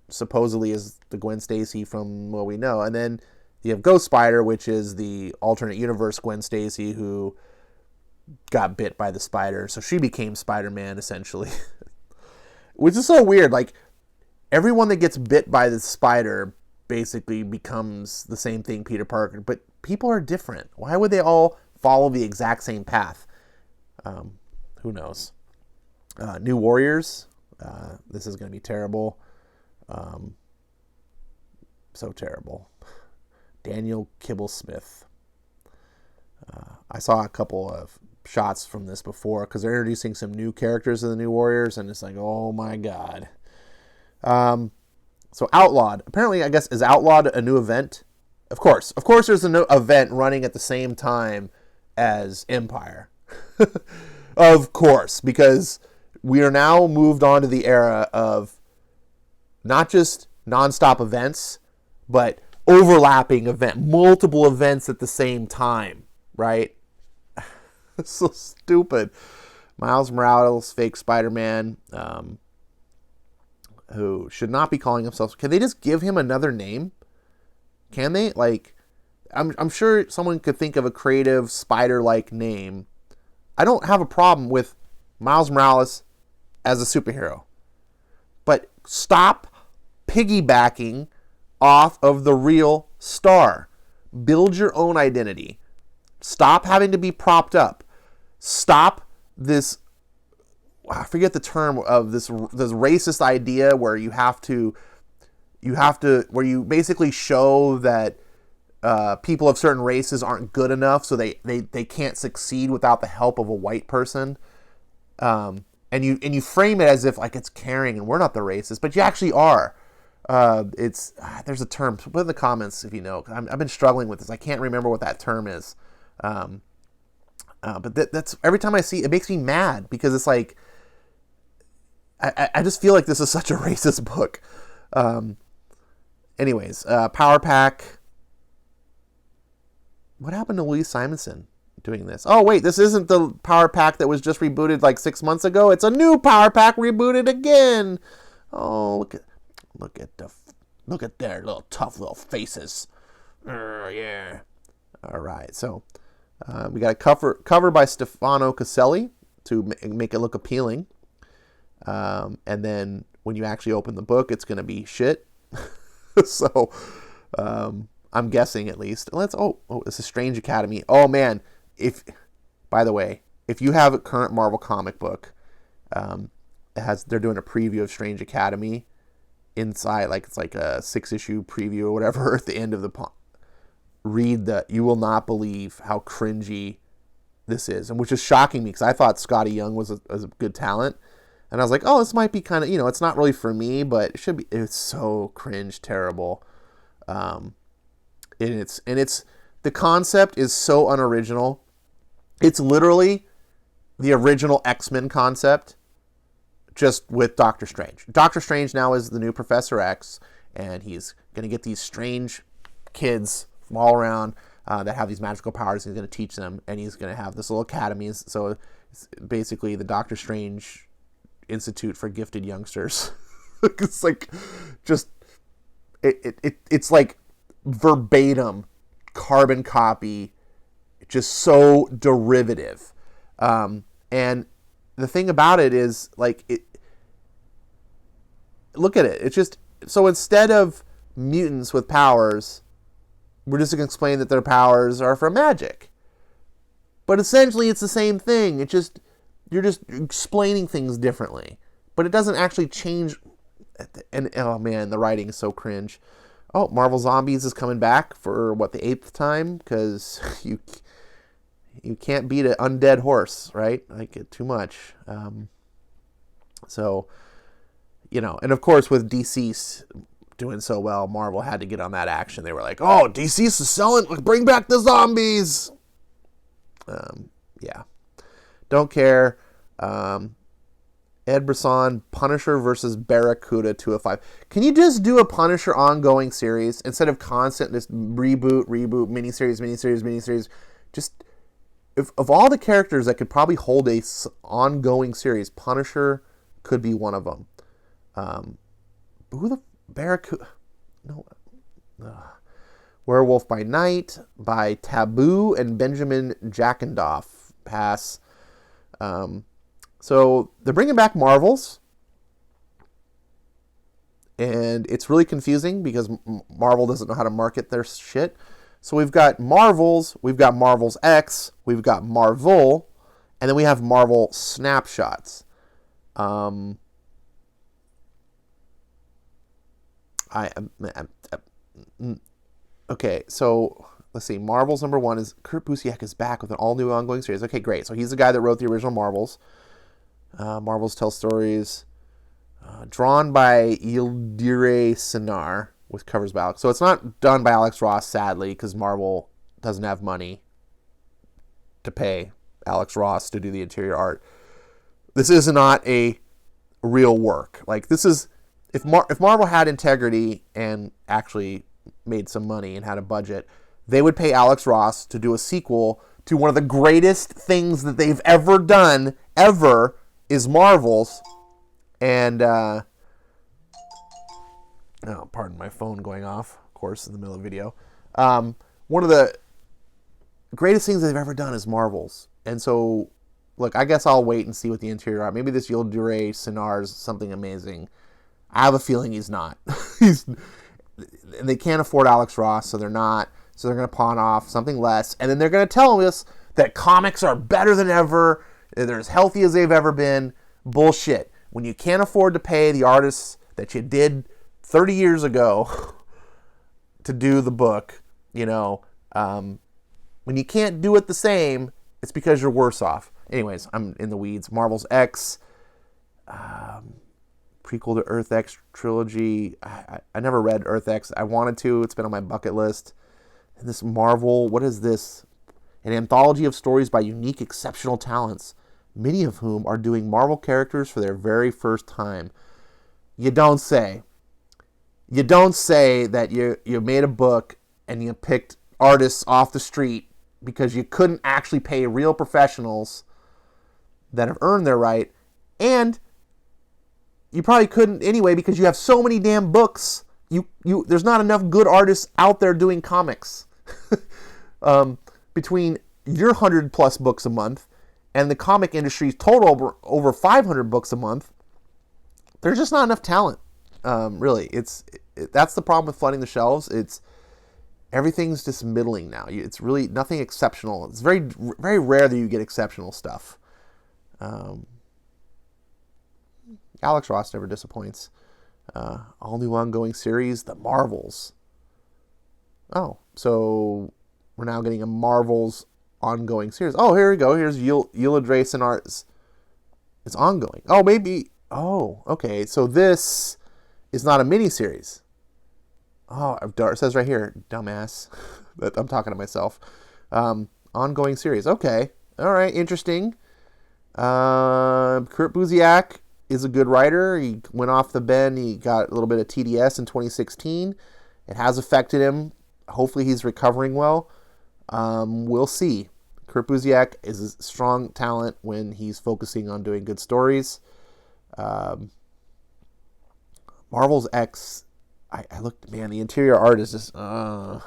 supposedly is the Gwen Stacy from what we know. And then you have Ghost Spider, which is the alternate universe Gwen Stacy who got bit by the spider. So she became Spider-Man essentially. Which is so weird. Like everyone that gets bit by the spider basically becomes the same thing, Peter Parker. But people are different. Why would they all follow the exact same path? Who knows? New Warriors. This is going to be terrible. So terrible. Daniel Kibble-Smith. I saw a couple of shots from this before because they're introducing some new characters in the New Warriors, and it's like, oh my god. So Outlawed. Apparently, I guess, is Outlawed a new event? Of course. Of course there's a new event running at the same time as Empire. Of course, because we are now moved on to the era of not just nonstop events, but overlapping multiple events at the same time, right? It's so stupid. Miles Morales, fake Spider-Man, who should not be calling himself. Can they just give him another name? Can they? Like, I'm sure someone could think of a creative spider-like name. I don't have a problem with Miles Morales as a superhero. But stop piggybacking off of the real star. Build your own identity. Stop having to be propped up. Stop this, I forget the term of this racist idea where you have to, where you basically show that people of certain races aren't good enough, so they can't succeed without the help of a white person. And you frame it as if like it's caring and we're not the racist, but you actually are. There's a term. Put in the comments if you know. I've been struggling with this. I can't remember what that term is. But that's every time I see it makes me mad because it's like I just feel like this is such a racist book. Anyways, Power Pack. What happened to Louise Simonson doing this? Oh wait, this isn't the Power Pack that was just rebooted like 6 months ago. It's a new Power Pack rebooted again. Oh, look at their little tough little faces. Yeah. All right, so we got a cover by Stefano Caselli to make it look appealing. And then when you actually open the book, it's going to be shit. So I'm guessing at least. This is Strange Academy. Oh man, by the way, if you have a current Marvel comic book, they're doing a preview of Strange Academy inside, like it's like a 6-issue preview or whatever at the end of read that. You will not believe how cringy this is, and which is shocking me because I thought Scottie Young was a good talent, and I was like, oh, this might be kind of, it's not really for me, but it should be. It's so cringe, terrible, and it's the concept is so unoriginal. It's literally the original X-Men concept, just with Doctor Strange. Doctor Strange now is the new Professor X, and he's going to get these strange kids from all around that have these magical powers. He's going to teach them, and he's going to have this little academy. So it's basically the Doctor Strange Institute for Gifted Youngsters. It's like just it's like verbatim carbon copy, just so derivative. And the thing about it is, like, look at it. It's just, so instead of mutants with powers, we're just going to explain that their powers are from magic. But essentially it's the same thing. You're just explaining things differently. But it doesn't actually change. And oh man, the writing is so cringe. Oh, Marvel Zombies is coming back for what, the 8th time? Because you can't beat an undead horse, right? Like, too much. So, and of course with DC's doing so well, Marvel had to get on that action. They were like, oh, DC's is selling, bring back the zombies. Yeah. Don't care. Ed Brisson, Punisher versus Barracuda 205. Can you just do a Punisher ongoing series instead of constant this reboot, miniseries? Just, of all the characters that could probably hold a ongoing series, Punisher could be one of them. Who the Barracuda? No. Werewolf by Night by Taboo and Benjamin Jackendoff. Pass. So they're bringing back Marvels, and it's really confusing because Marvel doesn't know how to market their shit. So we've got Marvels, we've got Marvels X, we've got Marvel, and then we have Marvel Snapshots. Okay, so let's see. Marvels number 1 is Kurt Busiek is back with an all-new ongoing series. Okay, great. So he's the guy that wrote the original Marvels. Marvels Tell Stories. Drawn by Yildiray Sinar with covers by Alex. So it's not done by Alex Ross, sadly, because Marvel doesn't have money to pay Alex Ross to do the interior art. This is not a real work. Like, this is, if Marvel had integrity and actually made some money and had a budget, they would pay Alex Ross to do a sequel to one of the greatest things that they've ever done, ever, is Marvels. And, oh, pardon my phone going off, of course, in the middle of the video. One of the greatest things they've ever done is Marvels. And so, look, I guess I'll wait and see what the interior art. Maybe this Yildiray Sinar is something amazing. I have a feeling he's not. They can't afford Alex Ross, so they're not. So they're going to pawn off something less. And then they're going to tell us that comics are better than ever. They're as healthy as they've ever been. Bullshit. When you can't afford to pay the artists that you did 30 years ago to do the book, when you can't do it the same, it's because you're worse off. Anyways, I'm in the weeds. Marvel's X, prequel to Earth X trilogy. I never read Earth X. I wanted to. It's been on my bucket list. And this Marvel, what is this? An anthology of stories by unique, exceptional talents, many of whom are doing Marvel characters for their very first time. You don't say. You don't say that you made a book and you picked artists off the street because you couldn't actually pay real professionals that have earned their right, and you probably couldn't anyway because you have so many damn books. There's not enough good artists out there doing comics. Between your 100+ books a month and the comic industry's total over 500 books a month, there's just not enough talent. Really, that's the problem with flooding the shelves. everything's just middling now. It's really nothing exceptional. It's very, very rare that you get exceptional stuff. Alex Ross never disappoints. All new ongoing series, The Marvels. Oh, so we're now getting a Marvels ongoing series. Oh, here we go. Here's Eula Drace and Arts. It's ongoing. Oh, maybe. Oh, okay. So this is not a miniseries. Oh, it says right here, dumbass. I'm talking to myself. Ongoing series. Okay. All right. Interesting. Kurt Busiek is a good writer. He went off the bend. He got a little bit of TDS in 2016. It has affected him. Hopefully he's recovering well. We'll see. Kurt Busiek is a strong talent when he's focusing on doing good stories. Marvel's X, I looked, man, the interior art is just, okay,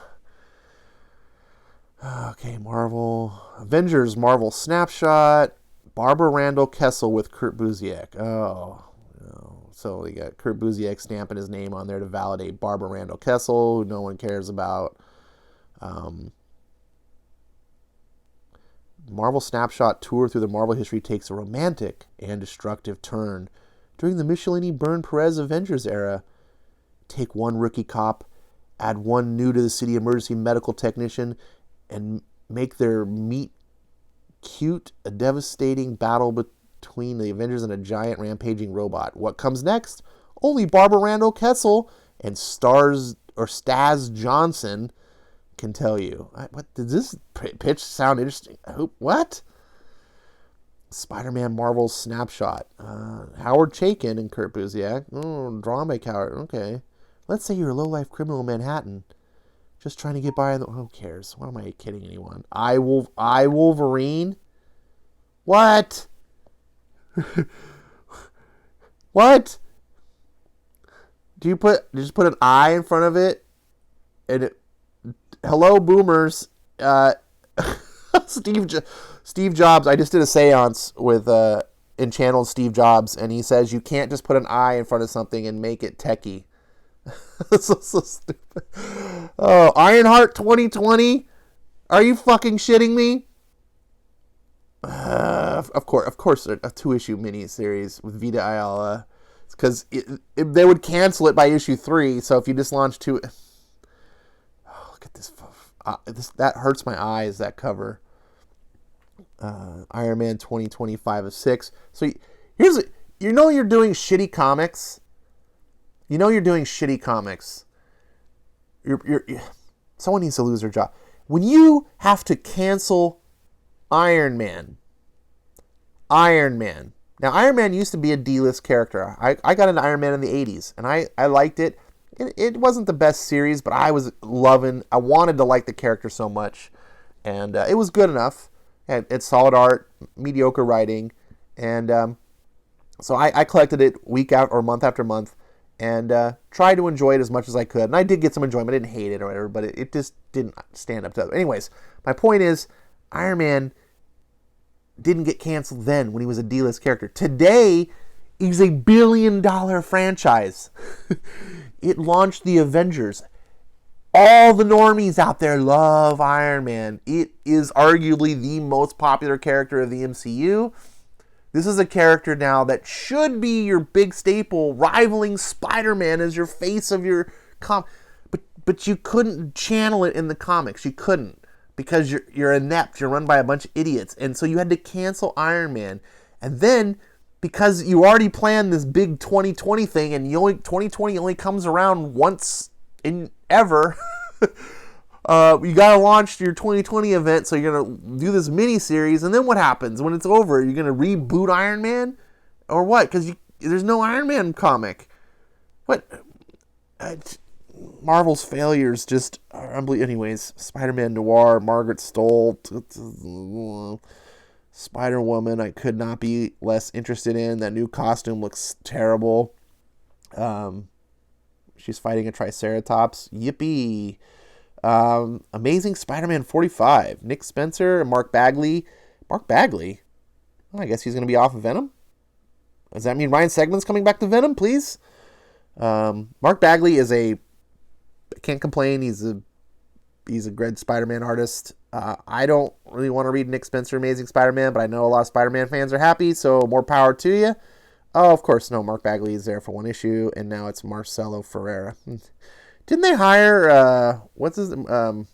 Marvel, Avengers, Marvel Snapshot, Barbara Randall Kessel with Kurt Busiek. Oh, no. So we got Kurt Busiek stamping his name on there to validate Barbara Randall Kessel, who no one cares about. Marvel Snapshot tour through the Marvel history takes a romantic and destructive turn during the Michelini-Byrne-Perez Avengers era. Take one rookie cop, add one new to the city emergency medical technician, and make their meet cute a devastating battle between the Avengers and a giant rampaging robot. What comes next? Only Barbara Randall Kessel and Staz Johnson can tell you. What did this pitch sound interesting? What? Spider-Man Marvel's Snapshot. Howard Chaykin and Kurt Busiek. Oh, drawn by Howard. Okay. Let's say you're a low-life criminal in Manhattan, just trying to get by. Who cares? What am I kidding anyone? I Wolverine. What? What? Do you just put an I in front of it, and it? Hello, boomers. Steve Jobs. I just did a seance with Enchanneled Steve Jobs, and he says you can't just put an I in front of something and make it techie. so stupid. Oh, Ironheart 2020. Are you fucking shitting me? Of course, a 2-issue miniseries with Vita Ayala. It's because they would cancel it by issue 3. So if you just launch 2. Look at this. That hurts my eyes, that cover. Iron Man 2025 of 6. So you're doing shitty comics. You're doing shitty comics. Someone needs to lose their job. When you have to cancel Iron Man. Now, Iron Man used to be a D-list character. I got into Iron Man in the 80s, and I liked it. It wasn't the best series, but I wanted to like the character so much. And it was good enough. It's solid art, mediocre writing. And so I collected it week out or month after month and tried to enjoy it as much as I could. And I did get some enjoyment. I didn't hate it or whatever, but it just didn't stand up to it. Anyways, my point is, Iron Man didn't get canceled then when he was a D-list character. Today, he's a $1 billion franchise. It launched the Avengers. All the normies out there love Iron Man. It is arguably the most popular character of the MCU. This is a character now that should be your big staple, rivaling Spider-Man as your face of your but you couldn't channel it in the comics. You couldn't. Because you're inept, you're run by a bunch of idiots. And so you had to cancel Iron Man. And then, because you already planned this big 2020 thing, and 2020 only comes around once in ever, you got to launch your 2020 event, so you're going to do this mini-series, and then what happens? When it's over, you're going to reboot Iron Man? Or what? Because there's no Iron Man comic. What? Marvel's failures just are unbelievable. Anyways, Spider-Man Noir, Margaret Stohl, Spider-Woman, I could not be less interested in. That new costume looks terrible. She's fighting a Triceratops. Yippee. Amazing Spider-Man 45. Nick Spencer and Mark Bagley. Mark Bagley? Oh, I guess he's going to be off of Venom? Does that mean Ryan Segman's coming back to Venom, please? Mark Bagley is I can't complain. He's a He's a great Spider-Man artist. I don't really want to read Nick Spencer Amazing Spider-Man, but I know a lot of Spider-Man fans are happy, so more power to you. Oh, of course, no, Mark Bagley is there for one issue, and now it's Marcelo Ferreira. Didn't they hire, what's his, God.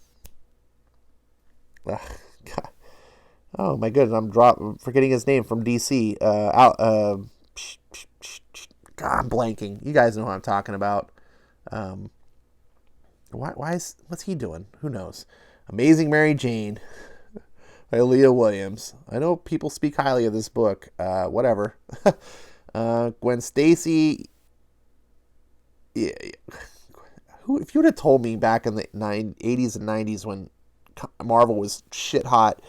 Oh my goodness, I'm forgetting his name from DC. God, I'm blanking. You guys know who I'm talking about. What's he doing? Who knows? Amazing Mary Jane by Leah Williams. I know people speak highly of this book. Whatever. Gwen Stacy. Yeah. If you would have told me back in the 80s and 90s when Marvel was shit hot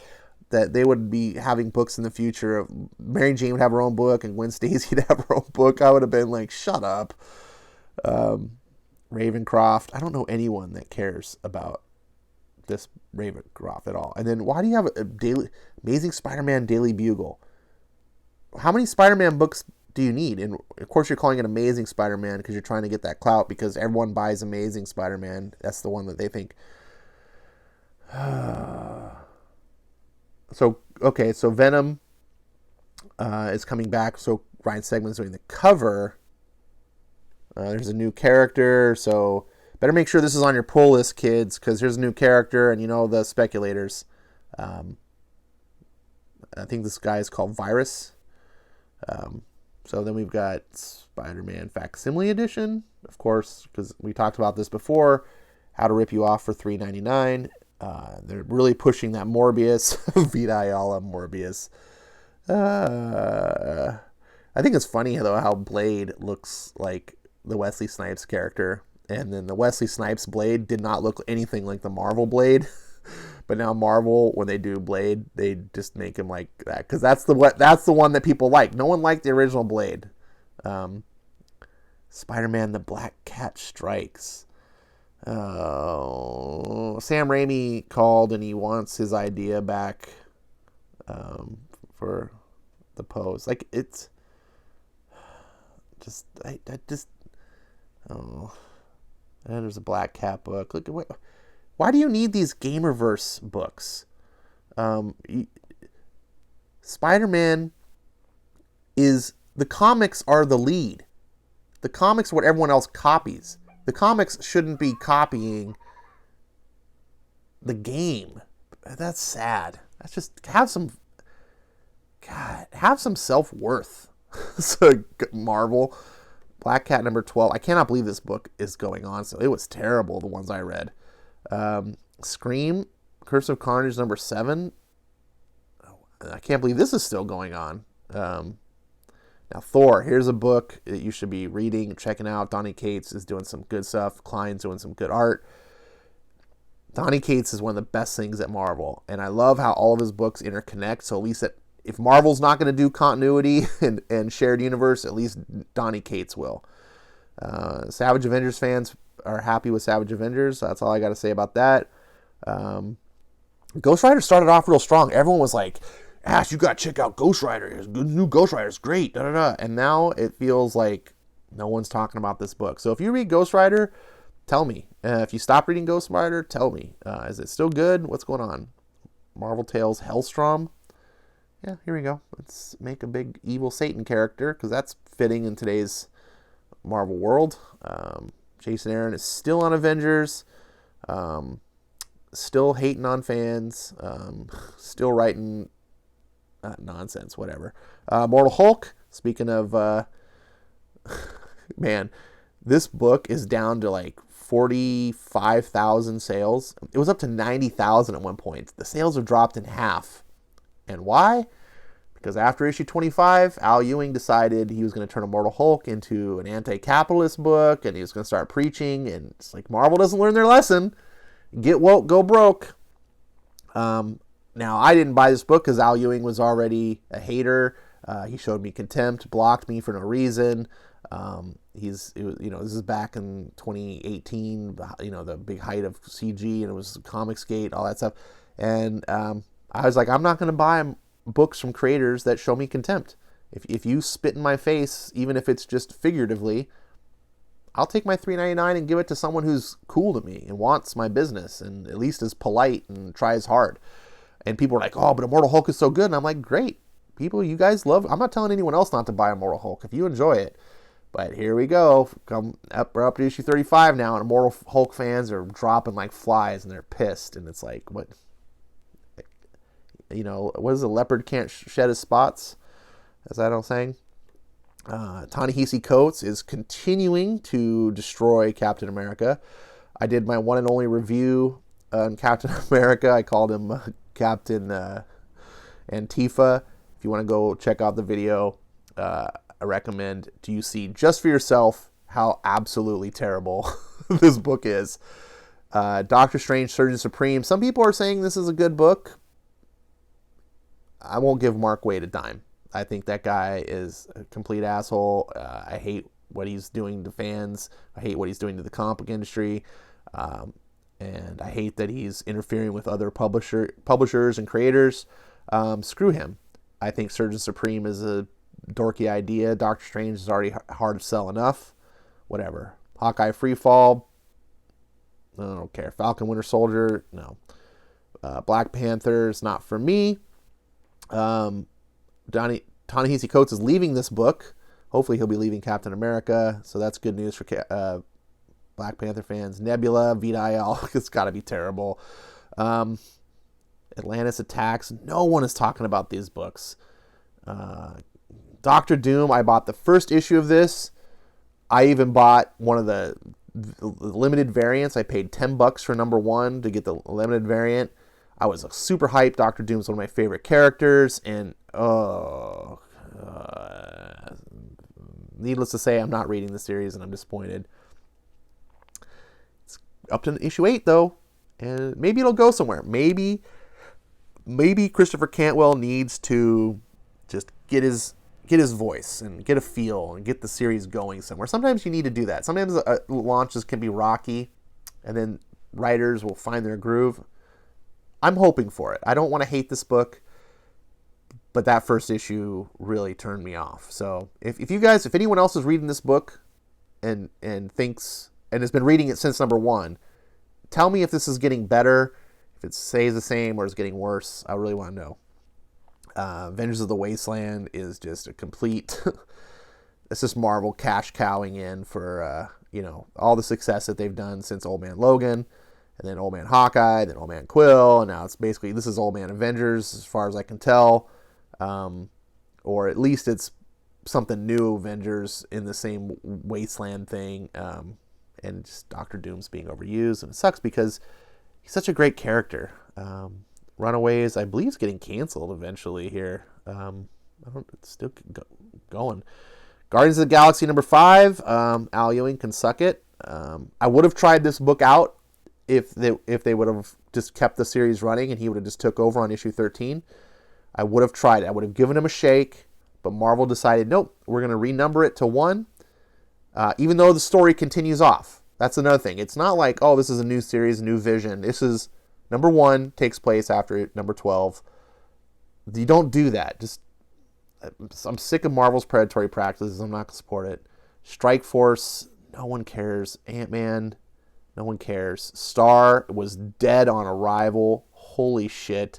that they would be having books in the future, Mary Jane would have her own book and Gwen Stacy would have her own book, I would have been like, shut up. Ravencroft. I don't know anyone that cares about this Ravencroft at all. And then why do you have a Amazing Spider-Man Daily Bugle? How many Spider-Man books do you need? And of course you're calling it Amazing Spider-Man because you're trying to get that clout because everyone buys Amazing Spider-Man. That's the one that they think. So Venom is coming back. So Ryan Stegman's doing the cover. There's a new character, so better make sure this is on your pull list, kids, because here's a new character, and you know the speculators. I think this guy is called Virus. So then we've got Spider-Man Facsimile Edition, of course, because we talked about this before. How to Rip You Off for $3.99. They're really pushing that Morbius, Vita Ayala Morbius. I think it's funny though how Blade looks like the Wesley Snipes character, and then the Wesley Snipes Blade did not look anything like the Marvel Blade. But now Marvel, when they do Blade, they just make him like that because that's the one that people like. No one liked the original Blade. Spider-Man: The Black Cat Strikes. Oh, Sam Raimi called and he wants his idea back for the pose. Like it's just oh, and there's a Black Cat book. Look at what. Why do you need these Gamerverse books? Spider-Man is... The comics are the lead. The comics are what everyone else copies. The comics shouldn't be copying the game. That's sad. That's just... Have some self-worth. So, Marvel. Black Cat number 12. I cannot believe this book is going on. So it was terrible, the ones I read. Scream, Curse of Carnage number 7. I can't believe this is still going on. Now Thor, here's a book that you should be reading, checking out. Donny Cates is doing some good stuff. Klein's doing some good art. Donny Cates is one of the best things at Marvel, and I love how all of his books interconnect. So at least if Marvel's not going to do continuity and shared universe, at least Donny Cates will. Savage Avengers fans are happy with Savage Avengers. That's all I got to say about that. Ghost Rider started off real strong. Everyone was like, Ash, you got to check out Ghost Rider. New Ghost Rider is great. Da, da, da. And now it feels like no one's talking about this book. So if you read Ghost Rider, tell me. If you stop reading Ghost Rider, tell me. Is it still good? What's going on? Marvel Tales Hellstrom. Yeah, here we go. Let's make a big evil Satan character because that's fitting in today's Marvel world. Jason Aaron is still on Avengers, still hating on fans, still writing nonsense, whatever. Mortal Hulk, speaking of, man, this book is down to like 45,000 sales. It was up to 90,000 at one point. The sales have dropped in half. And why? Because after issue 25, Al Ewing decided he was going to turn Immortal Hulk into an anti-capitalist book, and he was going to start preaching, and it's like Marvel doesn't learn their lesson. Get woke, go broke. Now, I didn't buy this book because Al Ewing was already a hater. He showed me contempt, blocked me for no reason. This is back in 2018, the big height of CG, and it was Comicsgate, all that stuff. And I was like, I'm not going to buy books from creators that show me contempt. If you spit in my face, even if it's just figuratively, I'll take my $3.99 and give it to someone who's cool to me and wants my business and at least is polite and tries hard. And people are like, oh, but Immortal Hulk is so good. And I'm like, great. People, you guys love, I'm not telling anyone else not to buy Immortal Hulk if you enjoy it. But here we go. We're up to issue 35 now, and Immortal Hulk fans are dropping like flies, and they're pissed. And it's like, what? You know, what is it? Leopard can't shed his spots? Is that what I'm saying? Ta-Nehisi Coates is continuing to destroy Captain America. I did my one and only review on Captain America. I called him Captain Antifa. If you want to go check out the video, I recommend you see just for yourself how absolutely terrible this book is. Doctor Strange, Surgeon Supreme. Some people are saying this is a good book. I won't give Mark Waid a dime. I think that guy is a complete asshole. I hate what he's doing to fans. I hate what he's doing to the comic book industry. And I hate that he's interfering with other publishers and creators. Screw him. I think Surgeon Supreme is a dorky idea. Doctor Strange is already hard to sell enough. Whatever. Hawkeye Freefall. I don't care. Falcon Winter Soldier. No. Black Panther is not for me. Ta-Nehisi Coates is leaving this book. Hopefully he'll be leaving Captain America. So that's good news for Black Panther fans. Nebula, Vital. It's got to be terrible. Atlantis Attacks. No one is talking about these books. Doctor Doom. I bought the first issue of this. I even bought one of the limited variants. I paid $10 for number 1 to get the limited variant. I was super hyped. Doctor Doom is one of my favorite characters. And, needless to say, I'm not reading the series and I'm disappointed. It's up to issue 8, though. And maybe it'll go somewhere. Maybe Christopher Cantwell needs to just get his voice and get a feel and get the series going somewhere. Sometimes you need to do that. Sometimes launches can be rocky, and then writers will find their groove. I'm hoping for it. I don't want to hate this book, but that first issue really turned me off. So if anyone else is reading this book and thinks and has been reading it since number 1, tell me if this is getting better, if it stays the same or is getting worse. I really want to know. Avengers of the Wasteland is just a complete. It's just Marvel cash cowing in for all the success that they've done since Old Man Logan. And then Old Man Hawkeye, then Old Man Quill, and now it's basically, this is Old Man Avengers as far as I can tell. Or at least it's something new Avengers in the same Wasteland thing. And just Doctor Doom's being overused. And it sucks because he's such a great character. Runaways, I believe, is getting canceled eventually here. It's still going. Guardians of the Galaxy number 5. Al Ewing can suck it. I would have tried this book out if they would have just kept the series running and he would have just took over on issue 13. I would have tried it. I would have given him a shake, but Marvel decided, nope, we're going to renumber it to 1, even though the story continues off. That's another thing. It's not like, oh, this is a new series, a new vision. This is number 1 takes place after number 12. You don't do that. I'm sick of Marvel's predatory practices. I'm not going to support it. Strike Force, no one cares. Ant-Man, no one cares. Star was dead on arrival. Holy shit.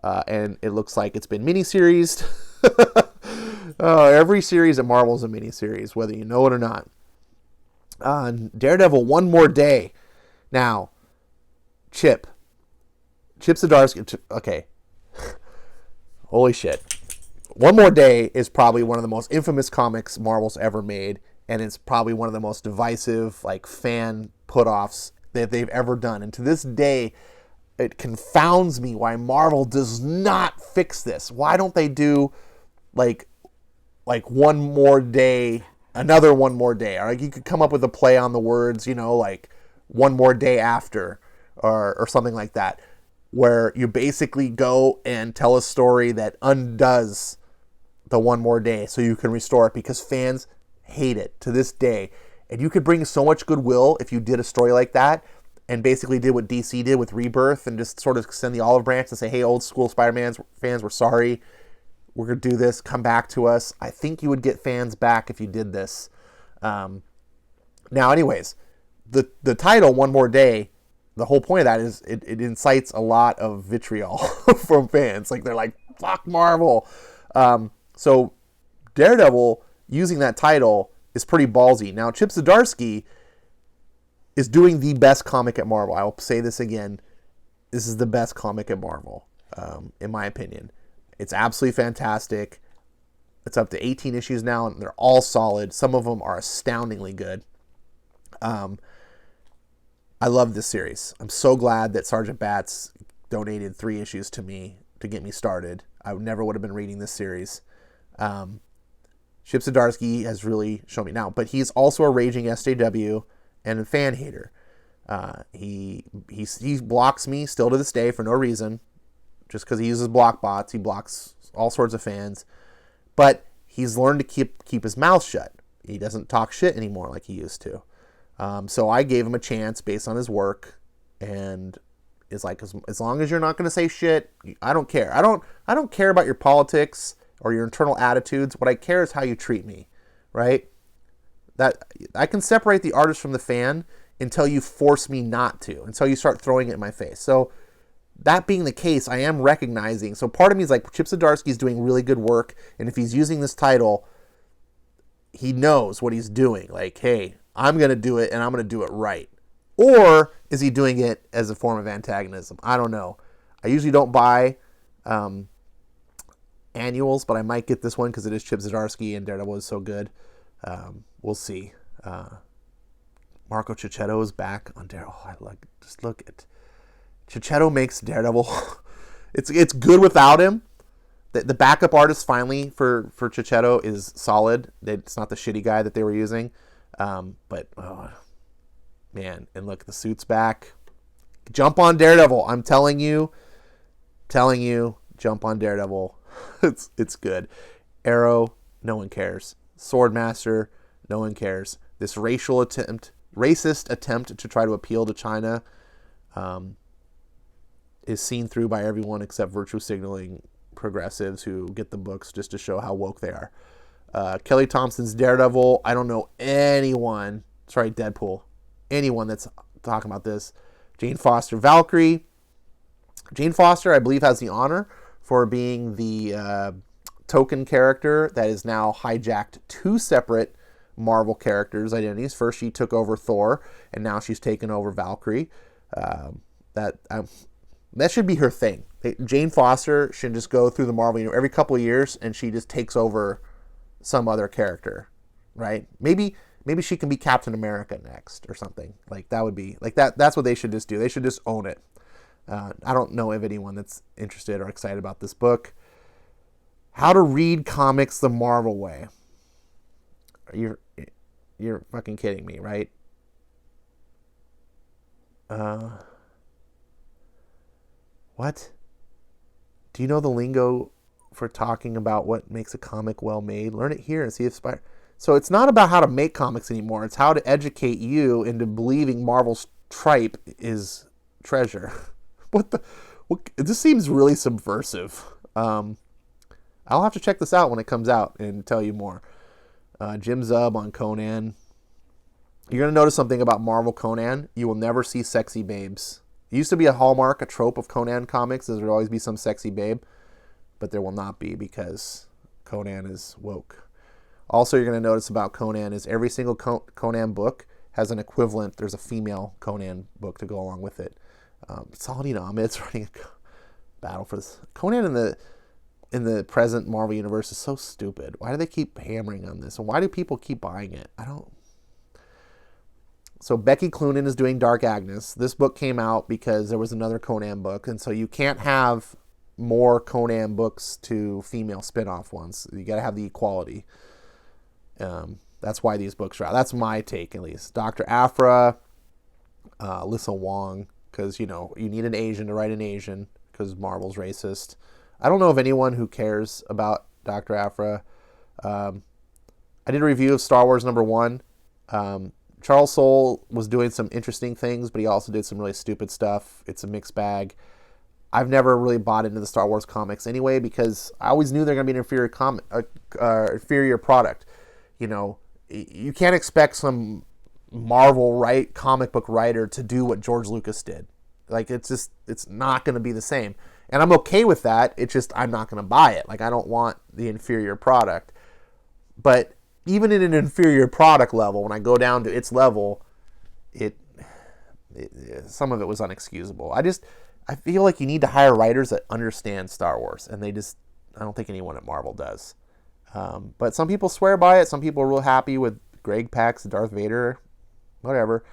And it looks like it's been miniseries. Every series at Marvel is a miniseries, whether you know it or not. Daredevil, One More Day. Now, Chip Zdarsky. Okay. Holy shit. One More Day is probably one of the most infamous comics Marvel's ever made, and it's probably one of the most divisive, fan put-offs that they've ever done. And to this day, it confounds me why Marvel does not fix this. Why don't they do like one more day, another one more day? Or you could come up with a play on the words, like one more day after or something like that, where you basically go and tell a story that undoes the one more day so you can restore it, because fans hate it to this day. And you could bring so much goodwill if you did a story like that and basically did what DC did with Rebirth and just sort of extend the olive branch and say, hey, old school Spider-Man fans, we're sorry. We're going to do this. Come back to us. I think you would get fans back if you did this. Now, Now, anyways, the title, One More Day, the whole point of that is it incites a lot of vitriol from fans. Like, they're like, fuck Marvel. So Daredevil using that title is pretty ballsy. Now, Chip Zdarsky is doing the best comic at Marvel. I will say this again. This is the best comic at Marvel, in my opinion. It's absolutely fantastic. It's up to 18 issues now, and they're all solid. Some of them are astoundingly good. I love this series. I'm so glad that Sergeant Bats donated 3 issues to me to get me started. I never would have been reading this series. Chip Zdarsky has really shown me now, but he's also a raging SJW and a fan hater. He blocks me still to this day for no reason, just because he uses block bots. He blocks all sorts of fans, but he's learned to keep his mouth shut. He doesn't talk shit anymore like he used to. So I gave him a chance based on his work, and it's like, as long as you're not going to say shit, I don't care. I don't care about your politics or your internal attitudes. What I care is how you treat me, right? That I can separate the artist from the fan until you force me not to, until you start throwing it in my face. So that being the case, I am recognizing. So part of me is like, Chip Zdarsky is doing really good work, and if he's using this title, he knows what he's doing. Like, hey, I'm going to do it, and I'm going to do it right. Or is he doing it as a form of antagonism? I don't know. I usually don't buy annuals, but I might get this one because it is Chip Zdarsky and Daredevil is so good. We'll see. Marco Cicchetto is back on Daredevil. Just look at Cicchetto makes Daredevil. It's good without him. The backup artist finally for Cicchetto is solid. It's not the shitty guy that they were using. But oh, man, and look, the suit's back. Jump on Daredevil. I'm telling you, jump on Daredevil. It's good. Arrow, no one cares. Swordmaster, no one cares. This racist attempt to try to appeal to China is seen through by everyone except virtue signaling progressives who get the books just to show how woke they are. Kelly Thompson's Daredevil. I don't know anyone, sorry, Deadpool, anyone that's talking about this. Jane Foster Valkyrie. Jane Foster, I believe, has the honor for being the token character that is now hijacked 2 separate Marvel characters' identities. First, she took over Thor, and now she's taken over Valkyrie. That should be her thing. Jane Foster should just go through the Marvel every couple of years, and she just takes over some other character, right? Maybe she can be Captain America next or something. Like, that would be like that. That's what they should just do. They should just own it. I don't know of anyone that's interested or excited about this book. How to read comics the Marvel way. You're fucking kidding me, right? What? Do you know the lingo for talking about what makes a comic well made? Learn it here and see if So it's not about how to make comics anymore. It's how to educate you into believing Marvel's tripe is treasure. What? This seems really subversive. I'll have to check this out when it comes out and tell you more. Jim Zub on Conan. You're going to notice something about Marvel Conan. You will never see sexy babes. It used to be a hallmark, a trope of Conan comics. There would always be some sexy babe. But there will not be because Conan is woke. Also, you're going to notice about Conan is every single Conan book has an equivalent. There's a female Conan book to go along with it. Saladin Ahmed's writing a battle for this. Conan in the present Marvel universe is so stupid. Why do they keep hammering on this? And why do people keep buying it? I don't. So Becky Cloonan is doing Dark Agnes. This book came out because there was another Conan book, and so you can't have more Conan books to female spin-off ones. You got to have the equality. That's why these books are out. That's my take, at least. Dr. Aphra, Alyssa Wong, because, you need an Asian to write an Asian, because Marvel's racist. I don't know of anyone who cares about Dr. Aphra. I did a review of Star Wars #1. Charles Soule was doing some interesting things, but he also did some really stupid stuff. It's a mixed bag. I've never really bought into the Star Wars comics anyway, because I always knew they're going to be an inferior product. You can't expect some Marvel comic book writer to do what George Lucas did. Like, it's not going to be the same. And I'm okay with that. It's just I'm not going to buy it. Like, I don't want the inferior product. But even in an inferior product level, when I go down to its level, some of it was unexcusable. I feel like you need to hire writers that understand Star Wars, and I don't think anyone at Marvel does. But some people swear by it. Some people are real happy with Greg Pak's Darth Vader, whatever.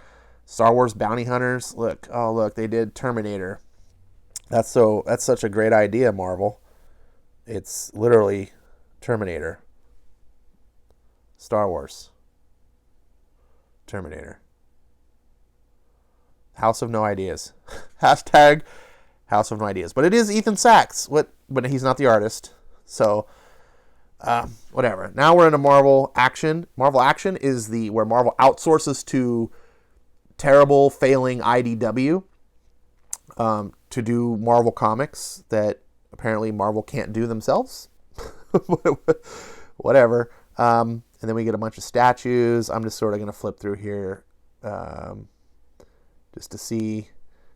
Star Wars Bounty Hunters. Look, they did Terminator. That's such a great idea, Marvel. It's literally Terminator. Star Wars. Terminator. House of No Ideas. Hashtag House of No Ideas. But it is Ethan Sachs. But he's not the artist. So, whatever. Now we're into Marvel Action. Marvel Action is where Marvel outsources to terrible, failing IDW to do Marvel comics that apparently Marvel can't do themselves. Whatever. And then we get a bunch of statues. I'm just sort of going to flip through here just to see,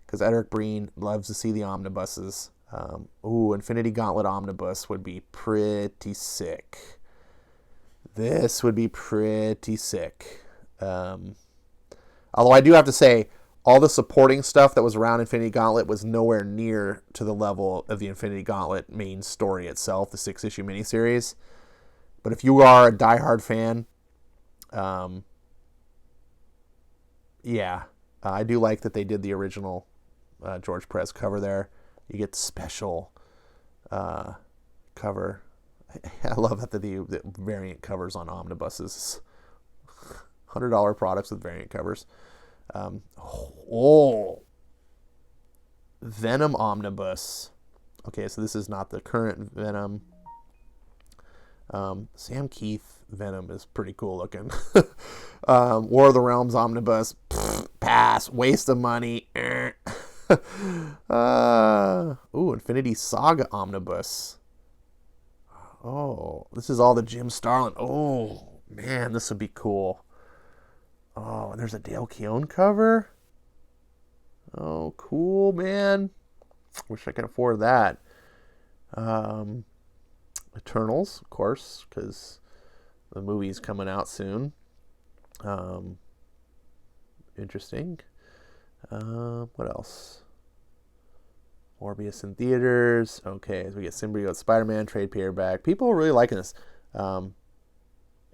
because Eric Breen loves to see the omnibuses. Infinity Gauntlet Omnibus would be pretty sick. This would be pretty sick. Although I do have to say, all the supporting stuff that was around Infinity Gauntlet was nowhere near to the level of the Infinity Gauntlet main story itself, the 6-issue miniseries. But if you are a diehard fan, I do like that they did the original George Perez cover there. You get the special cover. I love that the variant covers on omnibuses. $100 products with variant covers. Venom Omnibus. Okay, so this is not the current Venom. Sam Keith Venom is pretty cool looking. War of the Realms Omnibus. Pass. Waste of money. Infinity Saga Omnibus. Oh, this is all the Jim Starlin. Oh, man, this would be cool. Oh, and there's a Dale Keown cover. Oh, cool, man. Wish I could afford that. Eternals, of course, because the movie's coming out soon. Interesting. What else? Morbius in theaters. Okay, so we get Symbiote Spider-Man trade paperback. People are really liking this. And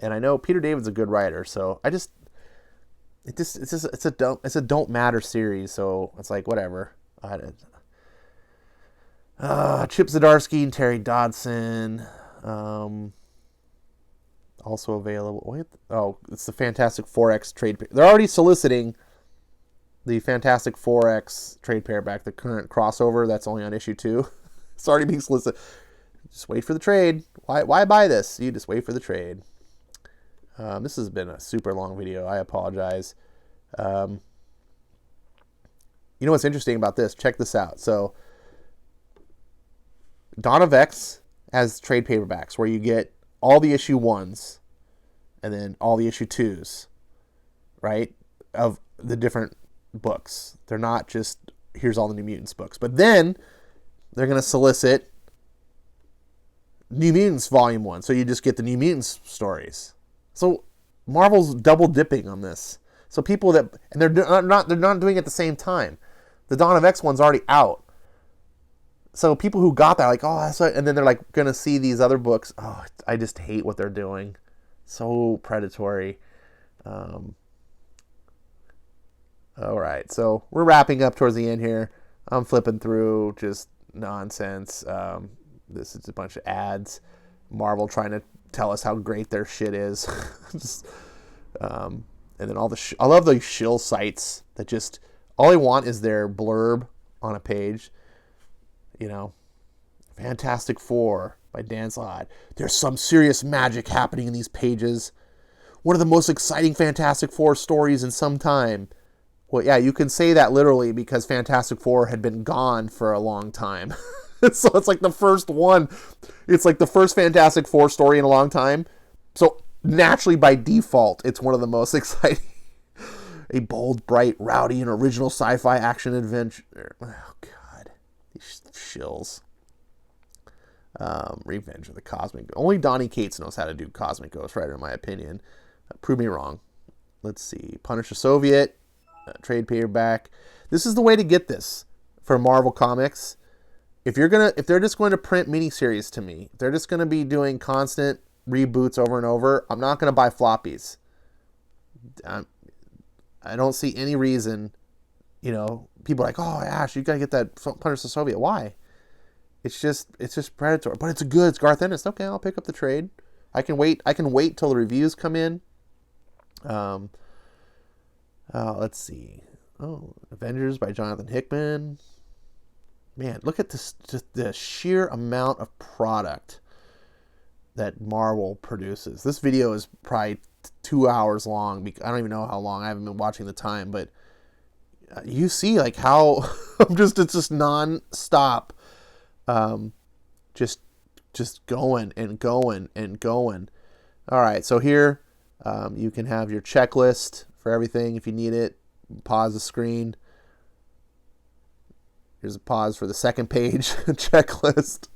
I know Peter David's a good writer, so it's a don't matter series, so it's like whatever. Chip Zdarsky and Terry Dodson, also available. It's the Fantastic 4X trade. They're already soliciting the Fantastic 4X trade paperback, the current crossover that's only on issue 2. It's already being solicited. Just wait for the trade. Why buy this? You just wait for the trade. This has been a super long video. I apologize. You know what's interesting about this? Check this out. So, Dawn of X has trade paperbacks where you get all the issue 1s and then all the issue 2s, right, of the different books. They're not just, here's all the New Mutants books. But then they're going to solicit New Mutants Volume 1. So you just get the New Mutants stories. So Marvel's double dipping on this. So people and they're not doing it at the same time. The Dawn of X one's already out. So people who got that are like, and then they're like going to see these other books. Oh, I just hate what they're doing. So predatory. All right, so we're wrapping up towards the end here. I'm flipping through just nonsense. This is a bunch of ads. Marvel trying to tell us how great their shit is. And then all I love those shill sites that just, all they want is their blurb on a page. You know, Fantastic Four by Dan Slott. There's some serious magic happening in these pages. One of the most exciting Fantastic Four stories in some time. Well, yeah, you can say that literally because Fantastic Four had been gone for a long time. So it's like the first one. It's like the first Fantastic Four story in a long time. So naturally, by default, it's one of the most exciting. a bold, bright, rowdy, and original sci-fi action adventure. Oh, God. These shills. Revenge of the Cosmic. Only Donny Cates knows how to do Cosmic Ghost Rider, in my opinion. Prove me wrong. Let's see. Punish the Soviet. Trade paperback. This is the way to get this for Marvel Comics. If they're just going to print miniseries to me, if they're just going to be doing constant reboots over and over, I'm not going to buy floppies. I don't see any reason. People are like, oh, Ash, you got to get that Punish the Soviet. Why? It's just predatory, but it's good. It's Garth Ennis. Okay, I'll pick up the trade. I can wait till the reviews come in. Let's see. Oh, Avengers by Jonathan Hickman. Man, look at this, just the sheer amount of product that Marvel produces. This video is probably 2 hours long. I don't even know how long. I haven't been watching the time, but you see like how it's just non-stop. Just going and going and going. All right, so here you can have your checklist for everything if you need it. Pause the screen. Here's a pause for the second page checklist.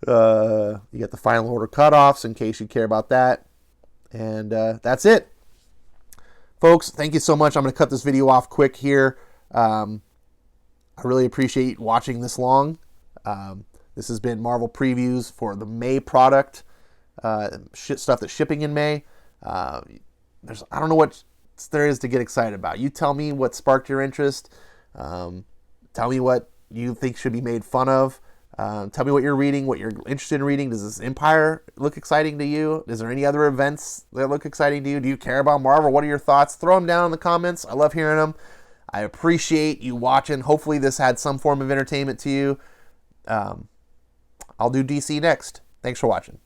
You got the final order cutoffs in case you care about that. And that's it. Folks, thank you so much. I'm going to cut this video off quick here. I really appreciate watching this long. This has been Marvel Previews for the May product. Stuff that's shipping in May. I don't know what there is to get excited about. You tell me what sparked your interest. Tell me what you think should be made fun of. Tell me what you're reading, what you're interested in reading. Does this Empire look exciting to you? Is there any other events that look exciting to you? Do you care about Marvel? What are your thoughts? Throw them down in the comments. I love hearing them. I appreciate you watching. Hopefully this had some form of entertainment to you. I'll do DC next. Thanks for watching.